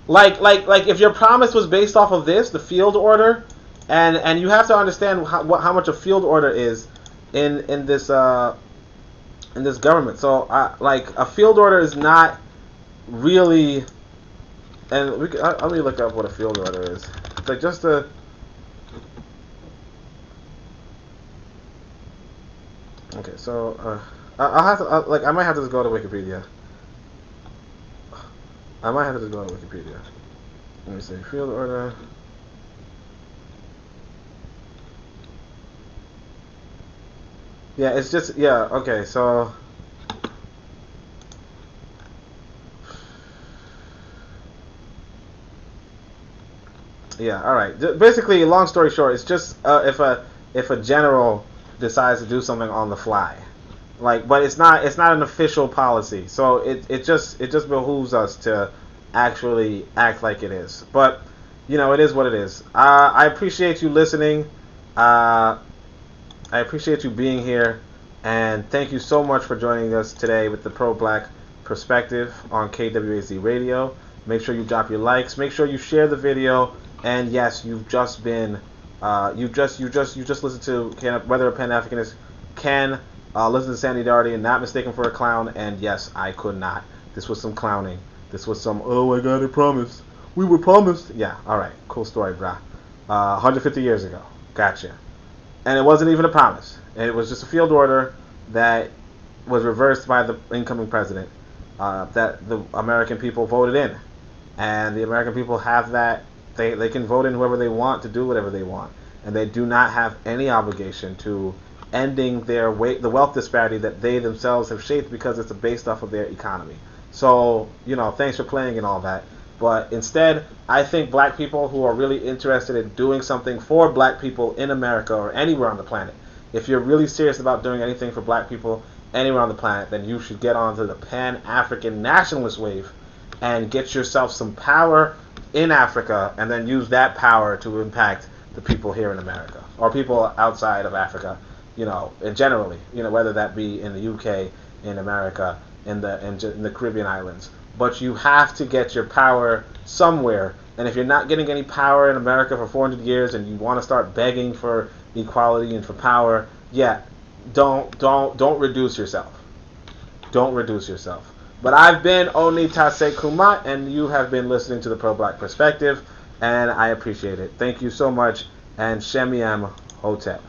Like if your promise was based off of this, the field order, And you have to understand how much a field order is in this government. So like a field order is not really, and let me look up what a field order is. It's like just a. Okay, so I'll have to I might have to just go to Wikipedia. I might have to just go to Wikipedia. Let me see, field order. Yeah, it's just okay, so. Yeah, all right. Basically, long story short, it's just if a general decides to do something on the fly, but it's not an official policy. So it just behooves us to actually act like it is. But it is what it is. I appreciate you listening. I appreciate you being here, and thank you so much for joining us today with the Pro-Black Perspective on KWAZ Radio. Make sure you drop your likes. Make sure you share the video. And yes, you've just been, you just listened to whether a Pan-Africanist can listen to Sandy Darity and not mistaken for a clown. And yes, I could not. This was some clowning. This was some, oh my God, I promised. We were promised. Yeah, all right, cool story, brah. 150 years ago, gotcha. And it wasn't even a promise. It was just a field order that was reversed by the incoming president that the American people voted in, and the American people have that. They can vote in whoever they want to do whatever they want, and they do not have any obligation to ending the wealth disparity that they themselves have shaped because it's based off of their economy. So, thanks for playing and all that. But instead, I think black people who are really interested in doing something for black people in America or anywhere on the planet, if you're really serious about doing anything for black people anywhere on the planet, then you should get onto the Pan-African Nationalist wave and get yourself some power in Africa, and then use that power to impact the people here in America or people outside of Africa, and generally, whether that be in the UK, in America, in the Caribbean islands. But you have to get your power somewhere, and if you're not getting any power in America for 400 years and you want to start begging for equality and for power, don't reduce yourself. Don't reduce yourself. But I've been Onitaset Kumat, and you have been listening to the Pro-Black Perspective, and I appreciate it. Thank you so much, and Shemiem Hotep.